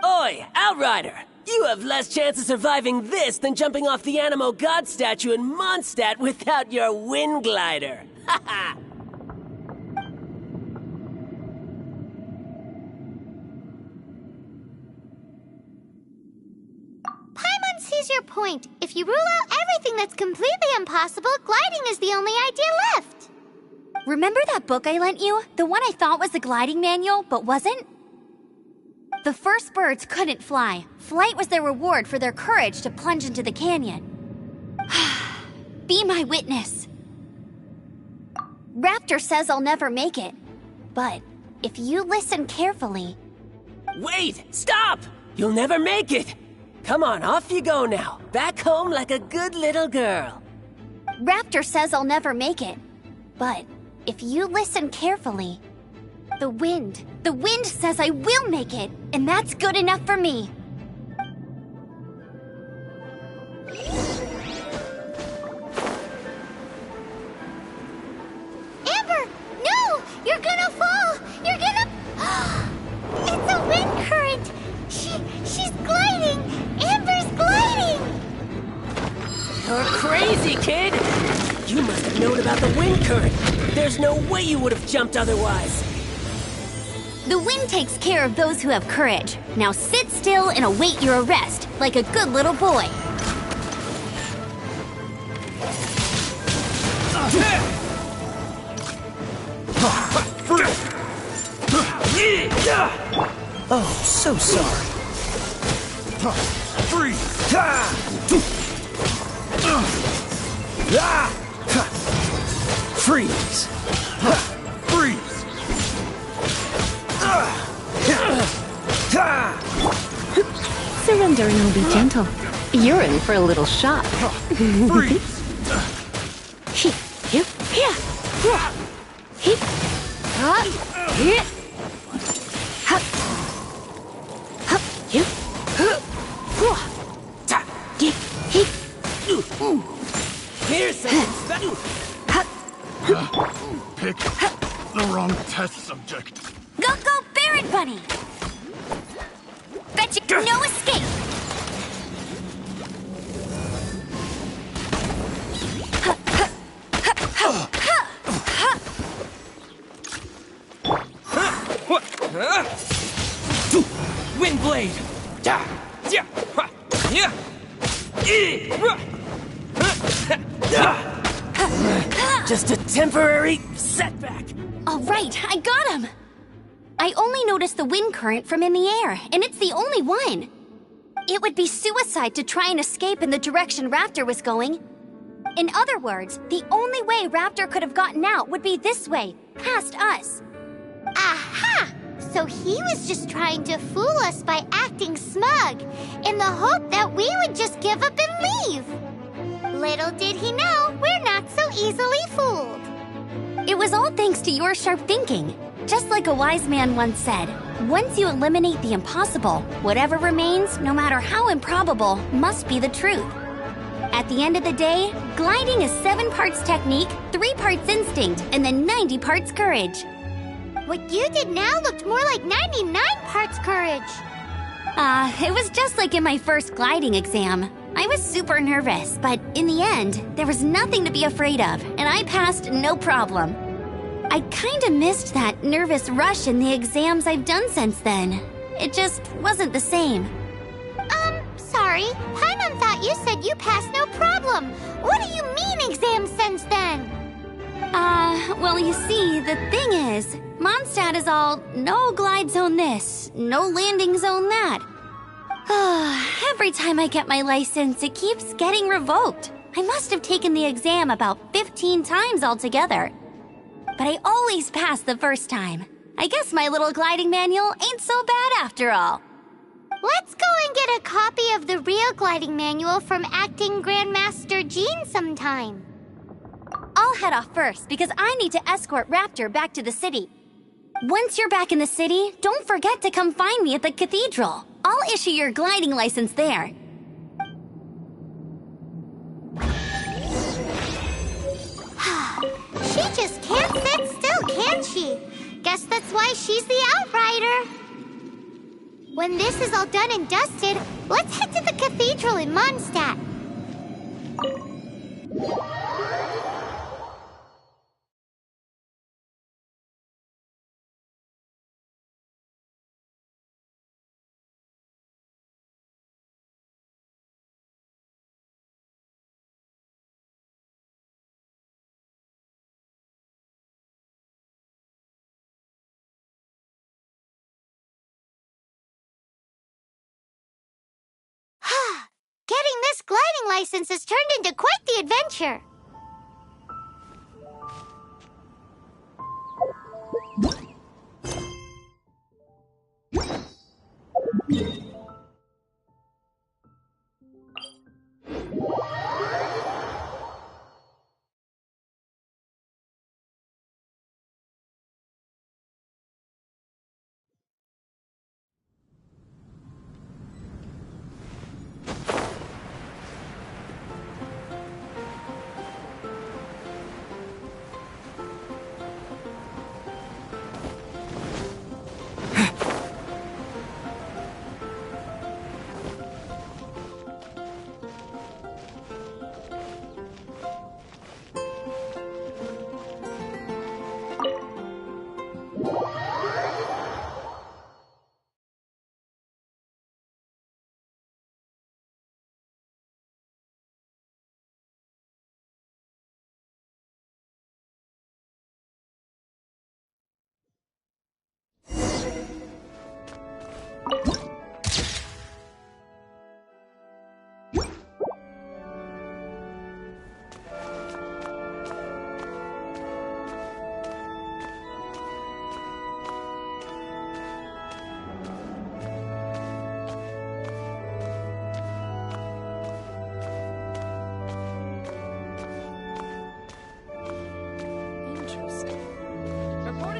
Oi, Outrider! You have less chance of surviving this than jumping off the Animo God statue in Mondstadt without your wind glider. Haha! Paimon sees your point. If you rule out everything that's completely impossible, gliding is the only idea left. Remember that book I lent you? The one I thought was the gliding manual, but wasn't? The first birds couldn't fly. Flight was their reward for their courage to plunge into the canyon. Be my witness. Raptor says I'll never make it. But if you listen carefully... Wait! Stop! You'll never make it! Come on, off you go now. Back home like a good little girl. Raptor says I'll never make it. But if you listen carefully... The wind says I will make it, and that's good enough for me. Amber, no! You're gonna fall! You're gonna... It's a wind current! She's gliding! Amber's gliding! You're crazy, kid! You must have known about the wind current. There's no way you would have jumped otherwise. The wind takes care of those who have courage. Now sit still and await your arrest, like a good little boy. Oh, so sorry. Freeze! Freeze! Freeze! Surrender and I'll be gentle. You're in for a little shock. Freeze! Here's some Pick the wrong test subject. Go, Barret Bunny! Bet you no escape! Windblade! Just a temporary setback. All right, I got him! I only noticed the wind current from in the air, and it's the only one. It would be suicide to try and escape in the direction Raptor was going. In other words, the only way Raptor could have gotten out would be this way, past us. Aha! So he was just trying to fool us by acting smug, in the hope that we would just give up and leave. Little did he know, we're not so easily fooled. It was all thanks to your sharp thinking. Just like a wise man once said, once you eliminate the impossible, whatever remains, no matter how improbable, must be the truth. At the end of the day, gliding is 7 parts technique, 3 parts instinct, and then 90 parts courage. What you did now looked more like 99 parts courage. It was just like in my first gliding exam. I was super nervous, but in the end, there was nothing to be afraid of, and I passed no problem. I kinda missed that nervous rush in the exams I've done since then. It just wasn't the same. Sorry. Paimon thought you said you passed no problem. What do you mean exams since then? Well, you see, the thing is, Mondstadt is all no glide zone this, no landing zone that. Every time I get my license, it keeps getting revoked. I must have taken the exam about 15 times altogether. But I always pass the first time. I guess my little gliding manual ain't so bad after all. Let's go and get a copy of the real gliding manual from Acting Grandmaster Jean sometime. I'll head off first because I need to escort Raptor back to the city. Once you're back in the city, don't forget to come find me at the cathedral. I'll issue your gliding license there. She just can't sit still, can she? Guess that's why she's the outrider. When this is all done and dusted, let's head to the cathedral in Mondstadt. Getting this gliding license has turned into quite the adventure.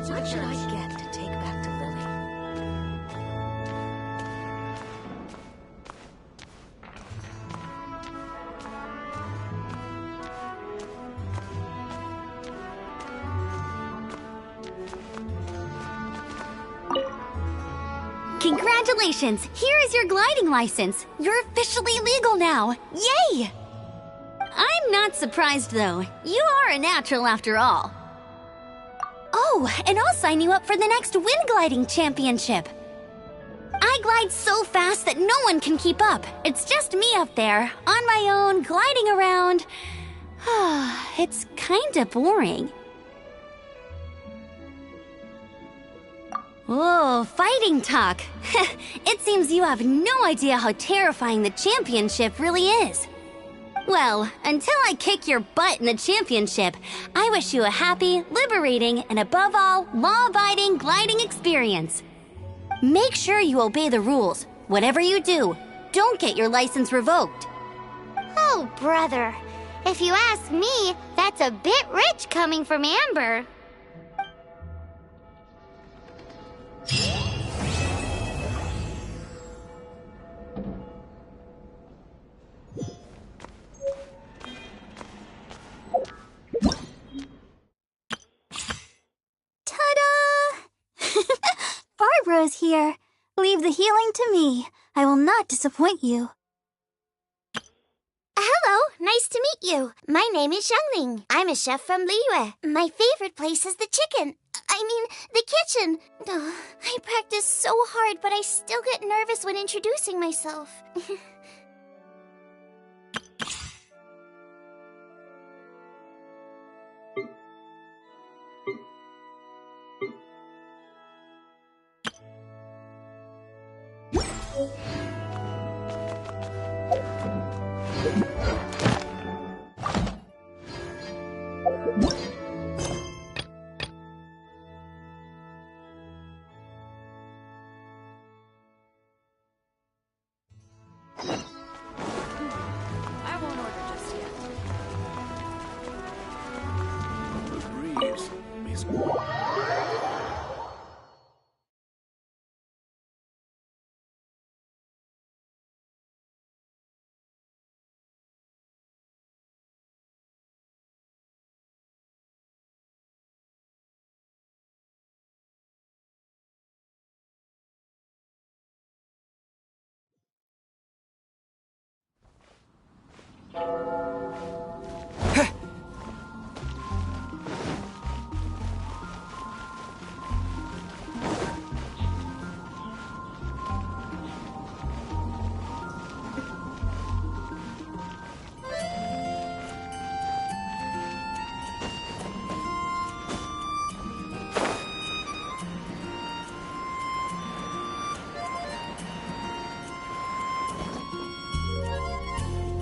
What should I get to take back to Lily? Congratulations! Here is your gliding license. You're officially legal now. Yay! I'm not surprised, though. You are a natural after all. Oh, and I'll sign you up for the next wind gliding championship. I glide so fast that no one can keep up. It's just me up there, on my own, gliding around. It's kinda boring. Whoa, fighting talk. It seems you have no idea how terrifying the championship really is. Well, until I kick your butt in the championship, I wish you a happy, liberating, and above all, law-abiding gliding experience. Make sure you obey the rules. Whatever you do, don't get your license revoked. Oh, brother. If you ask me, that's a bit rich coming from Amber. Ta-da! here. Leave the healing to me. I will not disappoint you. Hello, nice to meet you. My name is Xiangling. I'm a chef from Liyue. My favorite place is the the kitchen. Ugh, I practice so hard, but I still get nervous when introducing myself.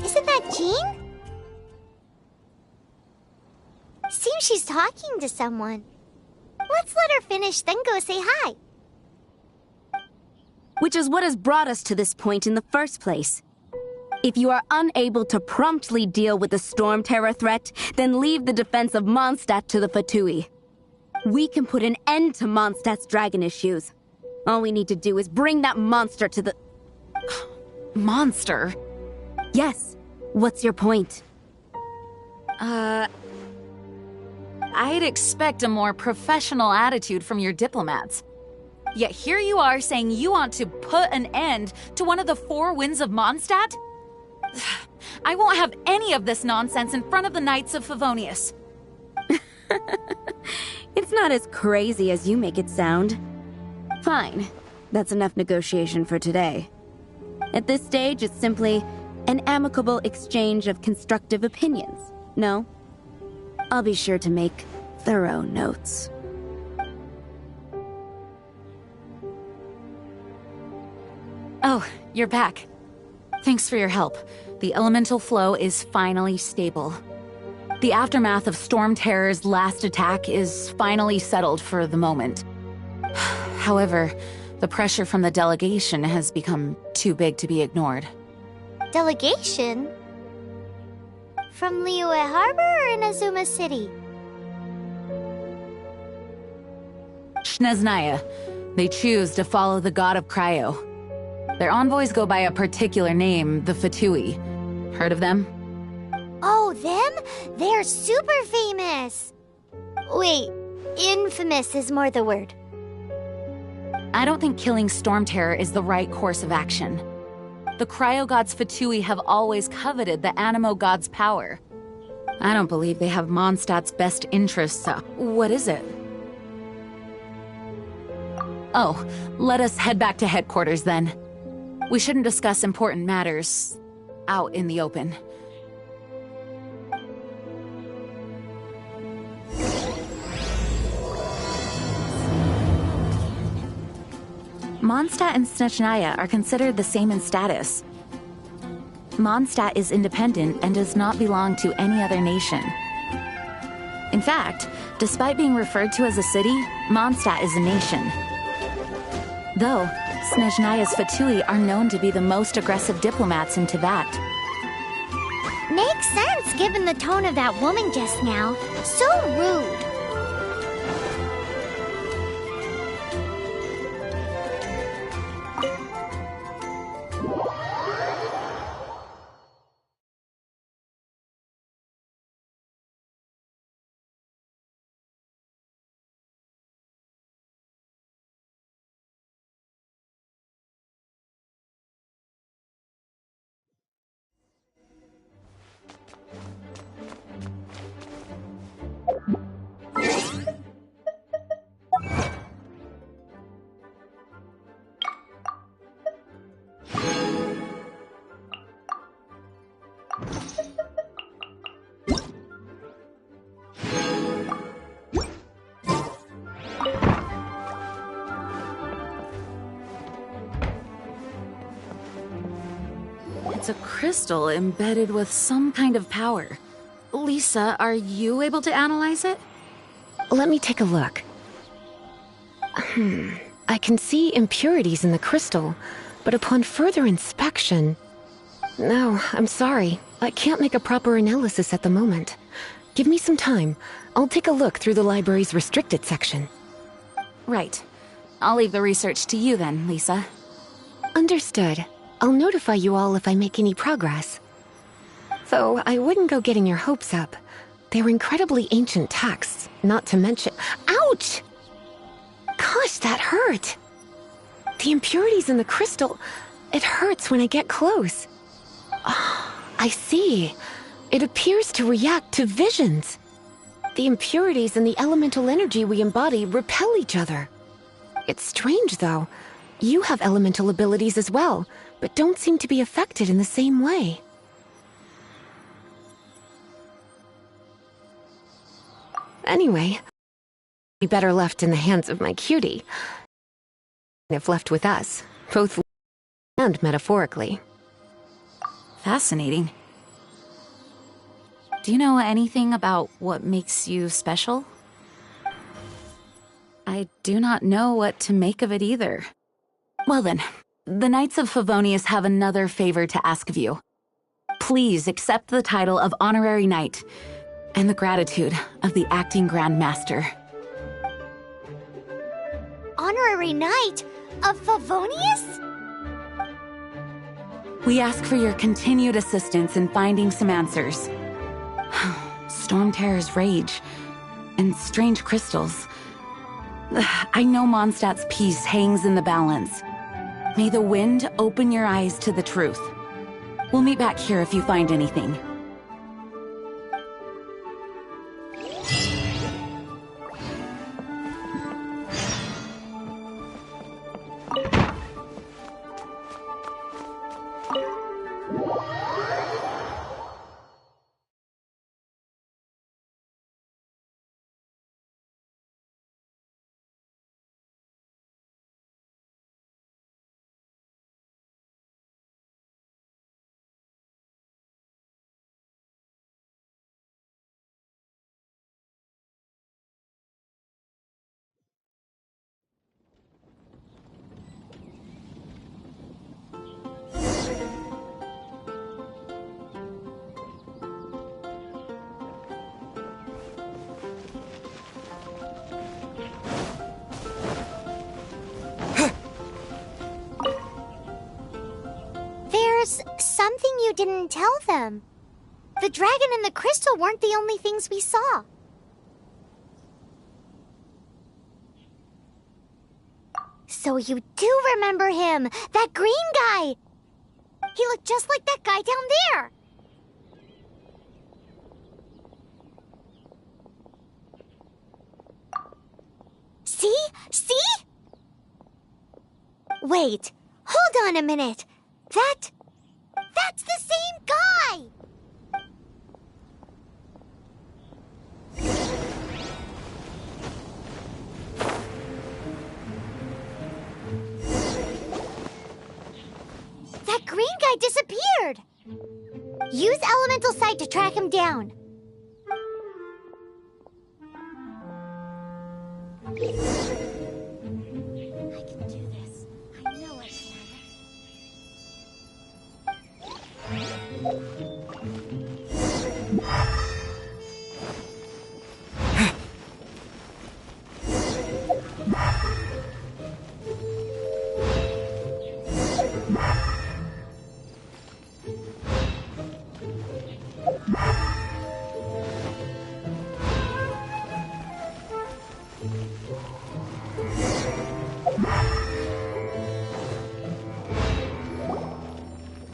Isn't that Jean? Seems she's talking to someone. Let's let her finish, then go say hi. Which is what has brought us to this point in the first place. If you are unable to promptly deal with the Storm Terror threat, then leave the defense of Mondstadt to the Fatui. We can put an end to Mondstadt's dragon issues. All we need to do is bring that monster to the... Monster? Yes. What's your point? I'd expect a more professional attitude from your diplomats. Yet here you are saying you want to put an end to one of the four winds of Mondstadt? I won't have any of this nonsense in front of the Knights of Favonius. It's not as crazy as you make it sound. Fine. That's enough negotiation for today. At this stage, it's simply an amicable exchange of constructive opinions. No? I'll be sure to make thorough notes. Oh, you're back. Thanks for your help. The elemental flow is finally stable. The aftermath of Storm Terror's last attack is finally settled for the moment. However, the pressure from the delegation has become too big to be ignored. Delegation? From Liyue Harbor or Inazuma City? Snezhnaya. They choose to follow the god of Cryo. Their envoys go by a particular name, the Fatui. Heard of them? Oh, them? They're super famous! Wait, infamous is more the word. I don't think killing Storm Terror is the right course of action. The Cryo God's Fatui have always coveted the Animo God's power. I don't believe they have Mondstadt's best interests. What is it? Oh, let us head back to headquarters then. We shouldn't discuss important matters out in the open. Mondstadt and Snezhnaya are considered the same in status. Mondstadt is independent and does not belong to any other nation. In fact, despite being referred to as a city, Mondstadt is a nation. Though, Snezhnaya's Fatui are known to be the most aggressive diplomats in Teyvat. Makes sense given the tone of that woman just now. So rude. It's a crystal embedded with some kind of power. Lisa, are you able to analyze it? Let me take a look. I can see impurities in the crystal, but upon further inspection... No, I'm sorry. I can't make a proper analysis at the moment. Give me some time. I'll take a look through the library's restricted section. Right. I'll leave the research to you then, Lisa. Understood. I'll notify you all if I make any progress. Though I wouldn't go getting your hopes up. They're incredibly ancient texts, not to mention... Ouch! Gosh, that hurt! The impurities in the crystal... It hurts when I get close. Oh, I see. It appears to react to visions. The impurities and the elemental energy we embody repel each other. It's strange, though. You have elemental abilities as well, but don't seem to be affected in the same way. Anyway, be better left in the hands of my cutie. If left with us, both and metaphorically. Fascinating. Do you know anything about what makes you special? I do not know what to make of it either. Well then, the Knights of Favonius have another favor to ask of you. Please accept the title of Honorary Knight, and the gratitude of the Acting Grand Master. Honorary Knight of Favonius? We ask for your continued assistance in finding some answers. Storm Terror's rage, and strange crystals. I know Mondstadt's peace hangs in the balance. May the wind open your eyes to the truth. We'll meet back here if you find anything. There's something you didn't tell them. The dragon and the crystal weren't the only things we saw. So you do remember him, that green guy. He looked just like that guy down there. See? See? Wait, hold on a minute. That's the same guy! That green guy disappeared! Use Elemental Sight to track him down. I can do this. I know I can.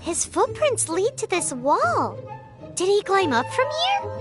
His footprints lead to this wall. Did he climb up from here?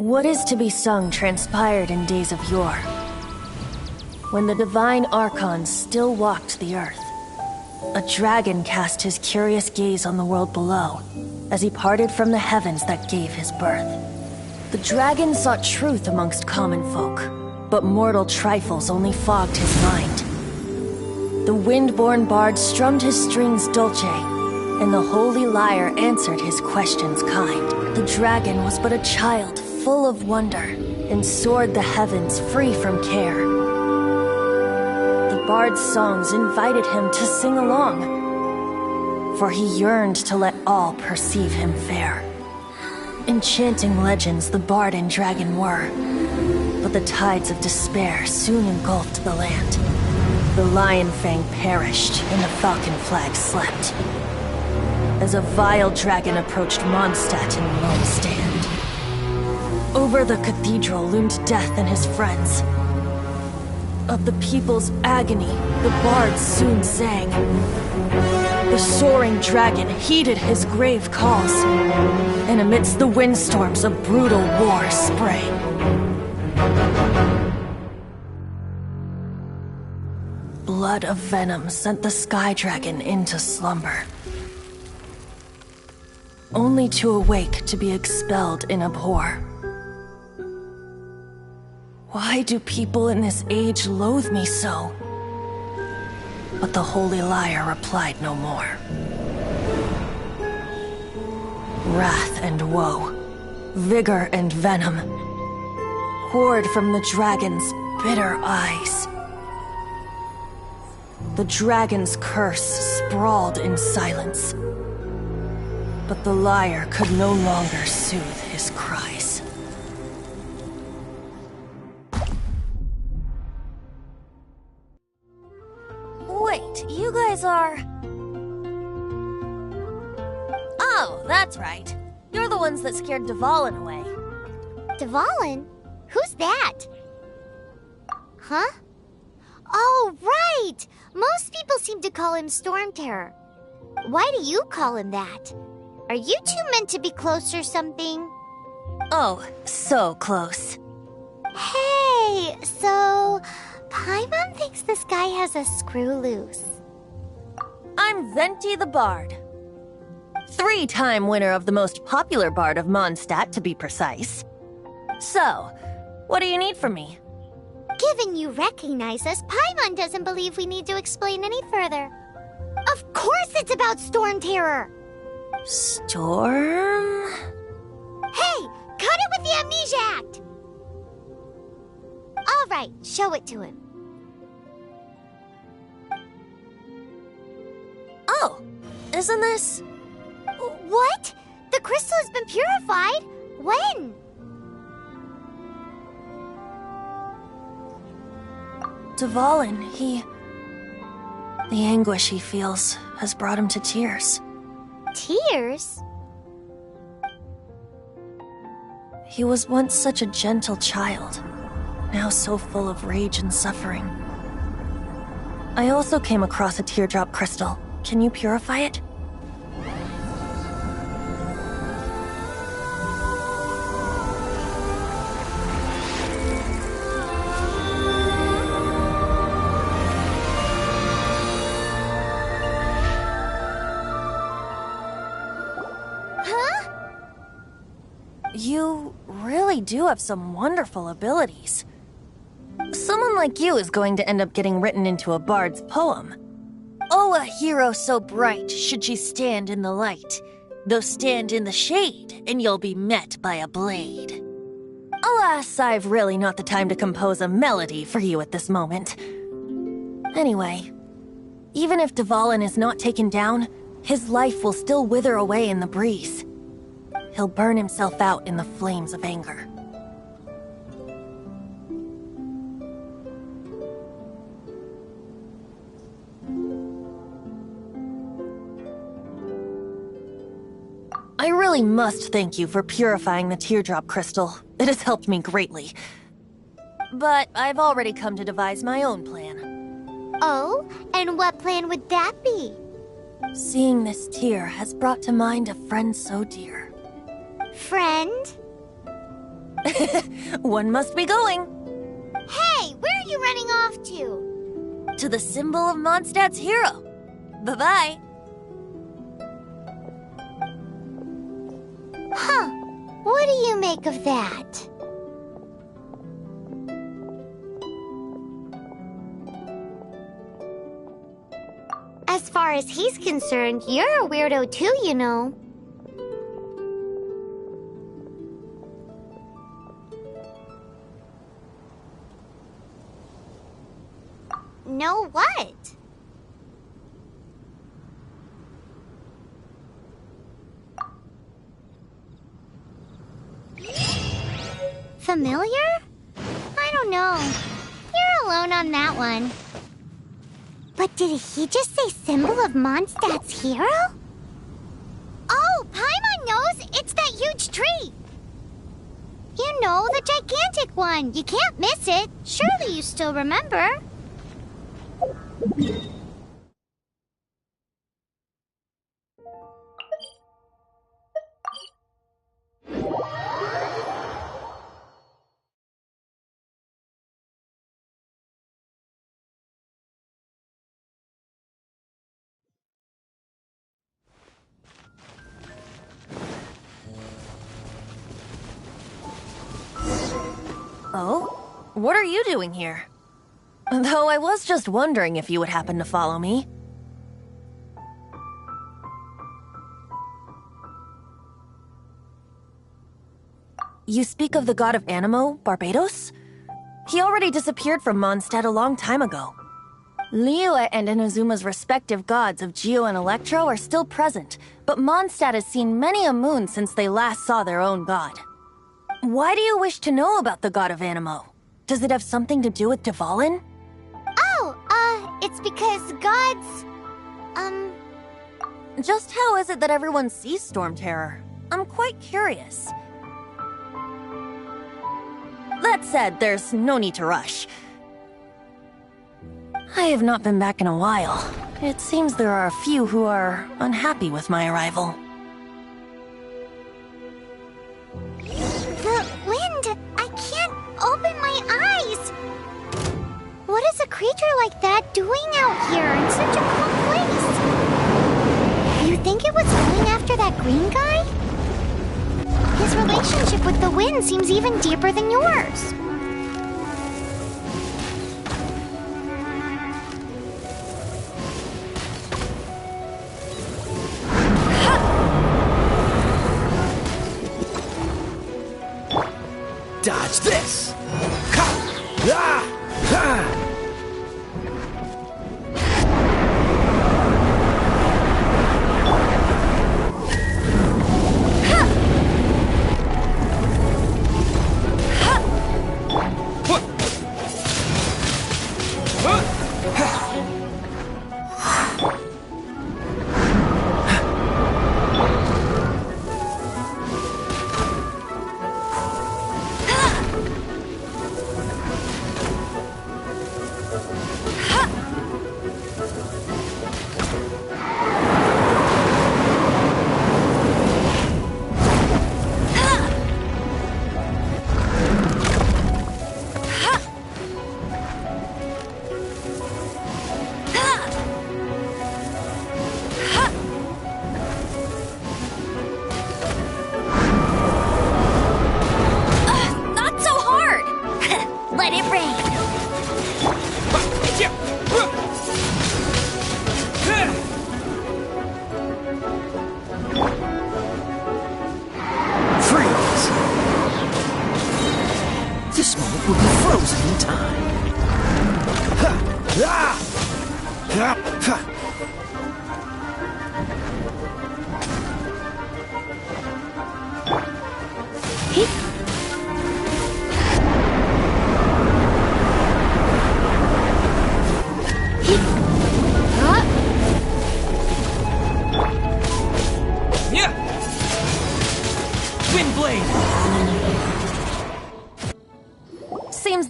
What is to be sung transpired in days of yore, when the divine archons still walked the earth. A dragon cast his curious gaze on the world below, as he parted from the heavens that gave his birth. The dragon sought truth amongst common folk, but mortal trifles only fogged his mind. The wind-born bard strummed his strings dulce, and the holy lyre answered his questions kind. The dragon was but a child full of wonder, and soared the heavens free from care. The bard's songs invited him to sing along, for he yearned to let all perceive him fair. Enchanting legends the bard and dragon were, but the tides of despair soon engulfed the land. The lion fang perished, and the falcon flag slept, as a vile dragon approached Mondstadt in lone stand. Over the cathedral loomed death and his friends. Of the people's agony, the bards soon sang. The soaring dragon heeded his grave calls, and amidst the windstorms a brutal war sprang. Blood of venom sent the sky dragon into slumber, only to awake to be expelled in abhor. Why do people in this age loathe me so? But the holy lyre replied no more. Wrath and woe, vigor and venom, poured from the dragon's bitter eyes. The dragon's curse sprawled in silence, but the lyre could no longer soothe his cries. Wait, you guys are... Oh, that's right. You're the ones that scared Dvalin away. Dvalin? Who's that? Huh? Oh, right! Most people seem to call him Storm Terror. Why do you call him that? Are you two meant to be close or something? Oh, so close. Hey, so... Paimon thinks this guy has a screw loose. I'm Venti the Bard. 3-time winner of the most popular bard of Mondstadt, to be precise. So, what do you need from me? Given you recognize us, Paimon doesn't believe we need to explain any further. Of course it's about Storm Terror! Storm? Hey! Cut it with the Amnesia Act! Alright, show it to him. Oh, isn't this... What? The crystal has been purified? When? Dvalin, the anguish he feels has brought him to tears. Tears? He was once such a gentle child, now so full of rage and suffering. I also came across a teardrop crystal. Can you purify it? You really do have some wonderful abilities. Someone like you is going to end up getting written into a bard's poem. Oh, a hero so bright should she stand in the light, though stand in the shade, and you'll be met by a blade. Alas, I've really not the time to compose a melody for you at this moment. Anyway, even if Dvalin is not taken down, his life will still wither away in the breeze. He'll burn himself out in the flames of anger. I really must thank you for purifying the teardrop crystal. It has helped me greatly. But I've already come to devise my own plan. Oh? And what plan would that be? Seeing this tear has brought to mind a friend so dear. Friend? One must be going. Hey, where are you running off to? To the symbol of Mondstadt's hero. Bye-bye. Huh. What do you make of that? As far as he's concerned, you're a weirdo too, you know. Know what? Familiar? I don't know. You're alone on that one. But did he just say symbol of Mondstadt's hero? Oh, Paimon knows! It's that huge tree! You know, the gigantic one! You can't miss it! Surely you still remember? Oh? What are you doing here? Though I was just wondering if you would happen to follow me. You speak of the god of Animo, Barbados? He already disappeared from Mondstadt a long time ago. Liyue and Inazuma's respective gods of Geo and Electro are still present, but Mondstadt has seen many a moon since they last saw their own god. Why do you wish to know about the god of Animo? Does it have something to do with Dvalin? Oh, it's because gods... Just how is it that everyone sees Storm Terror? I'm quite curious. That said, there's no need to rush. I have not been back in a while. It seems there are a few who are unhappy with my arrival. The wind! I can't open my eyes! What is a creature like that doing out here in such a cold place? You think it was going after that green guy? His relationship with the wind seems even deeper than yours. Dodge this! Ha! Ah! Ha!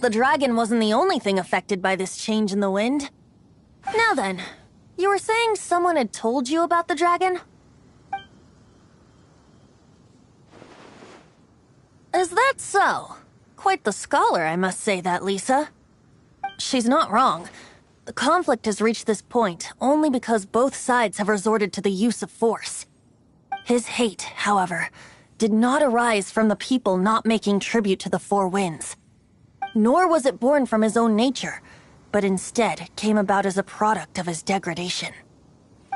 The dragon wasn't the only thing affected by this change in the wind. Now then, you were saying someone had told you about the dragon? As Is that so? Quite the scholar, I must say that, Lisa. She's not wrong. The conflict has reached this point only because both sides have resorted to the use of force. His hate, however, did not arise from the people not making tribute to the Four Winds. Nor was it born from his own nature, but instead came about as a product of his degradation.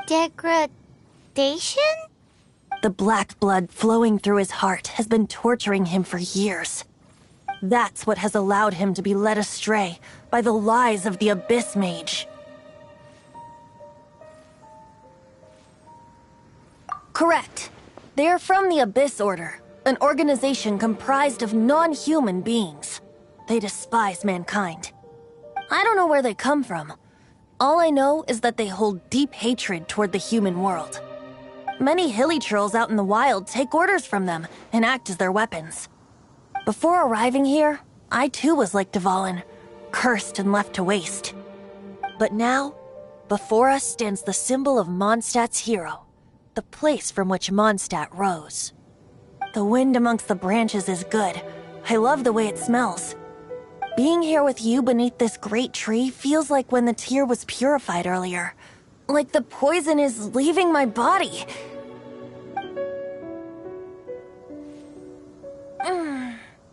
Degradation? The black blood flowing through his heart has been torturing him for years. That's what has allowed him to be led astray by the lies of the Abyss Mage. Correct. They are from the Abyss Order, an organization comprised of non-human beings. They despise mankind. I don't know where they come from. All I know is that they hold deep hatred toward the human world. Many hilly trolls out in the wild take orders from them and act as their weapons. Before arriving here, I too was like Dvalin, cursed and left to waste. But now, before us stands the symbol of Mondstadt's hero, the place from which Mondstadt rose. The wind amongst the branches is good. I love the way it smells. Being here with you beneath this great tree feels like when the tear was purified earlier. Like the poison is leaving my body.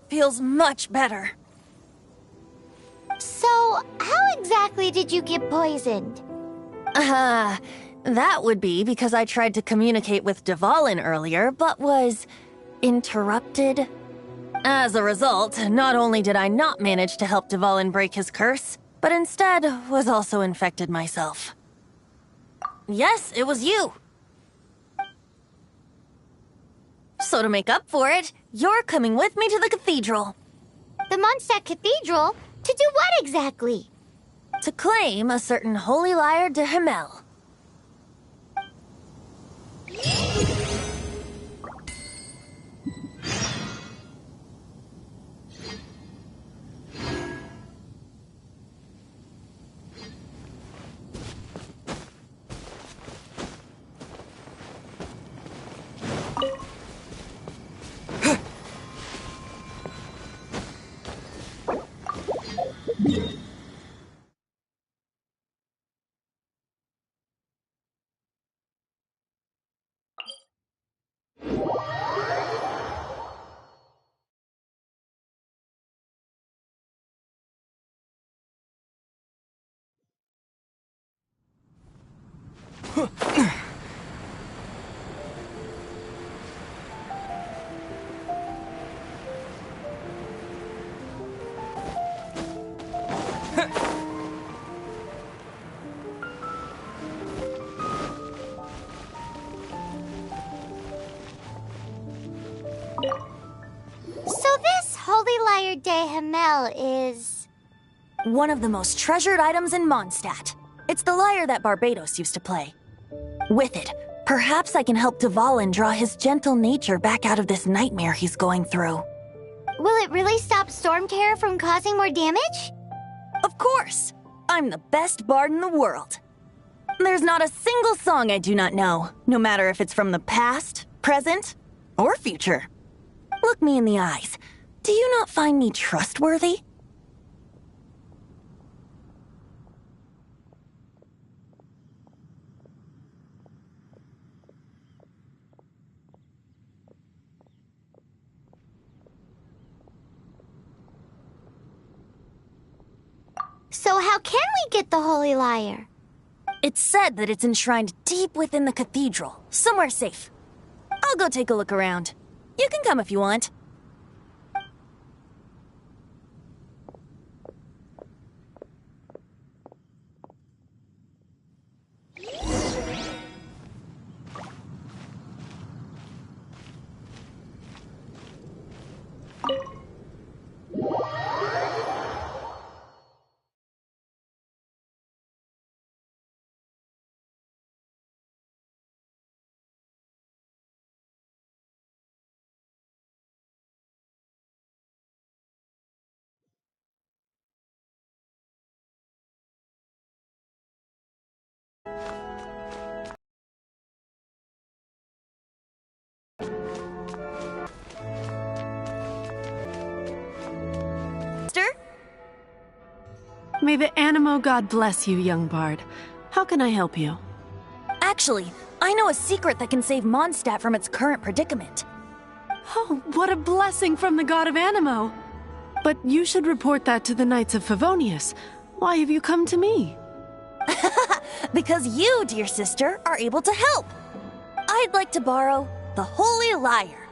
Feels much better. So, how exactly did you get poisoned? That would be because I tried to communicate with Dvalin earlier, but was interrupted. As a result, not only did I not manage to help Dvalin break his curse, but instead was also infected myself. Yes, it was you. So to make up for it, you're coming with me to the cathedral. The Mondstadt Cathedral? To do what exactly? To claim a certain holy lyre de Himmel. So this holy lyre de Himmel is... one of the most treasured items in Mondstadt. It's the lyre that Barbados used to play. With it, perhaps I can help Dvalin draw his gentle nature back out of this nightmare he's going through. Will it really stop Storm Terror from causing more damage? Of course! I'm the best bard in the world. There's not a single song I do not know, no matter if it's from the past, present, or future. Look me in the eyes. Do you not find me trustworthy? So how can we get the holy lyre? It's said that it's enshrined deep within the cathedral, somewhere safe. I'll go take a look around. You can come if you want. May the Animo God bless you, young bard. How can I help you? Actually, I know a secret that can save Mondstadt from its current predicament. Oh, what a blessing from the god of Animo! But you should report that to the Knights of Favonius. Why have you come to me? Because you, dear sister, are able to help. I'd like to borrow the Holy Lyre.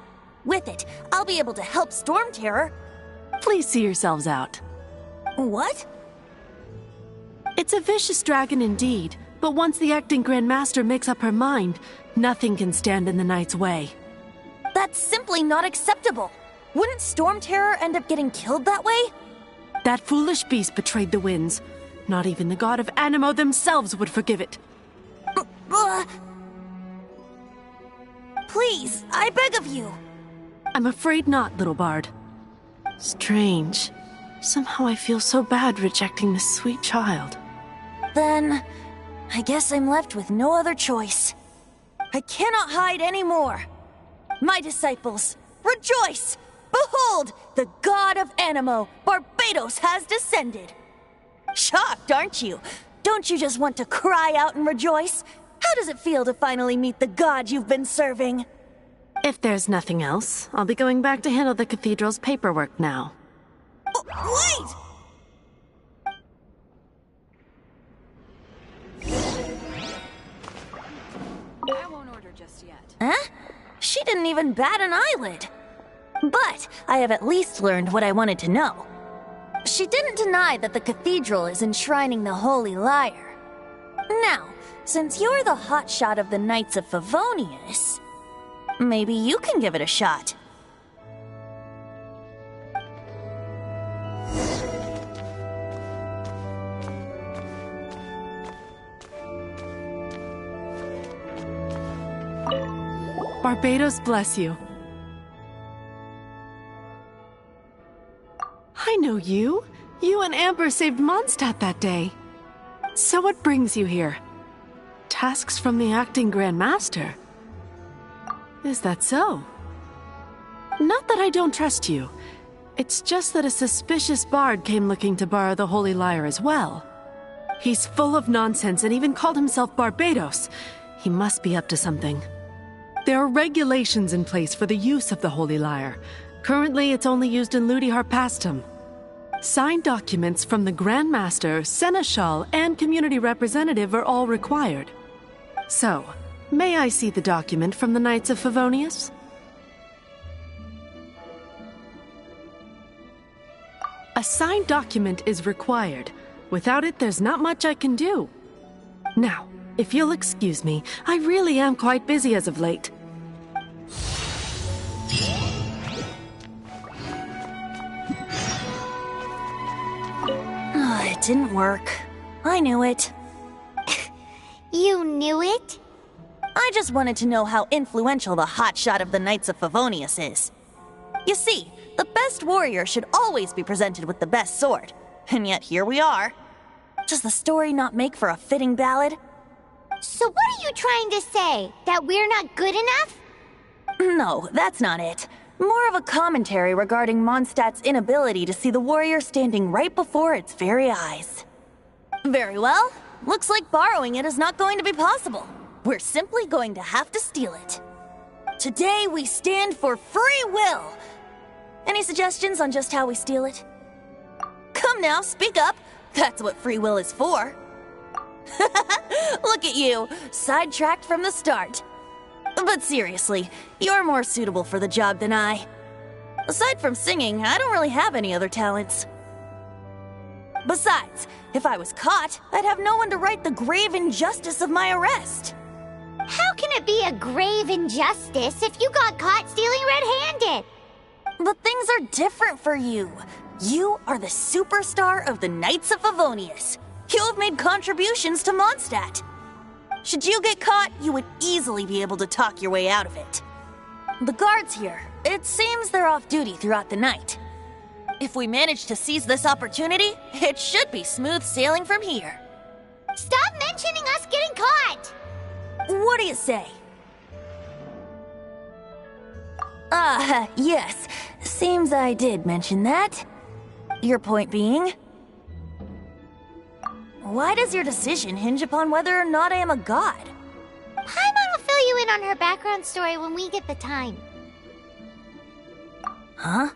With it, I'll be able to help Storm Terror. Please see yourselves out. What? It's a vicious dragon indeed, but once the acting Grand Master makes up her mind, nothing can stand in the Knight's way. That's simply not acceptable. Wouldn't Storm Terror end up getting killed that way? That foolish beast betrayed the winds. Not even the god of Animo themselves would forgive it. Please, I beg of you. I'm afraid not, little bard. Strange. Somehow I feel so bad rejecting this sweet child. Then, I guess I'm left with no other choice. I cannot hide anymore. My disciples, rejoice! Behold, the god of Animo, Barbados, has descended. Shocked, aren't you? Don't you just want to cry out and rejoice? How does it feel to finally meet the god you've been serving? If there's nothing else, I'll be going back to handle the cathedral's paperwork now. Oh, wait! I won't order just yet. Huh? She didn't even bat an eyelid. But I have at least learned what I wanted to know. She didn't deny that the cathedral is enshrining the Holy Lyre. Now, since you're the hotshot of the Knights of Favonius, maybe you can give it a shot. Barbados bless you. I know you. You and Amber saved Mondstadt that day. So what brings you here? Tasks from the acting Grand Master? Is that so? Not that I don't trust you. It's just that a suspicious bard came looking to borrow the Holy Lyre as well. He's full of nonsense and even called himself Barbados. He must be up to something. There are regulations in place for the use of the Holy Lyre. Currently, it's only used in Ludi Harpastum. Signed documents from the Grand Master, Seneschal, and Community Representative are all required. So, may I see the document from the Knights of Favonius? A signed document is required. Without it, there's not much I can do. Now, if you'll excuse me, I really am quite busy as of late. It didn't work. I knew it. You knew it? I just wanted to know how influential the hotshot of the Knights of Favonius is. You see, the best warrior should always be presented with the best sword. And yet here we are. Does the story not make for a fitting ballad? So what are you trying to say? That we're not good enough? No, that's not it. More of a commentary regarding Mondstadt's inability to see the warrior standing right before its very eyes. Very well. Looks like borrowing it is not going to be possible. We're simply going to have to steal it. Today we stand for free will. Any suggestions on just how we steal it? Come now, speak up. That's what free will is for. Look at you, sidetracked from the start. But seriously, you're more suitable for the job than I. Aside from singing, I don't really have any other talents. Besides, if I was caught, I'd have no one to right the grave injustice of my arrest. How can it be a grave injustice if you got caught stealing red-handed? But things are different for you. You are the superstar of the Knights of Favonius. You have made contributions to Mondstadt. Should you get caught, you would easily be able to talk your way out of it. The guards here, it seems they're off duty throughout the night. If we manage to seize this opportunity, it should be smooth sailing from here. Stop mentioning us getting caught! What do you say? Yes. Seems I did mention that. Your point being? Why does your decision hinge upon whether or not I am a god? Paimon will fill you in on her background story when we get the time. Huh?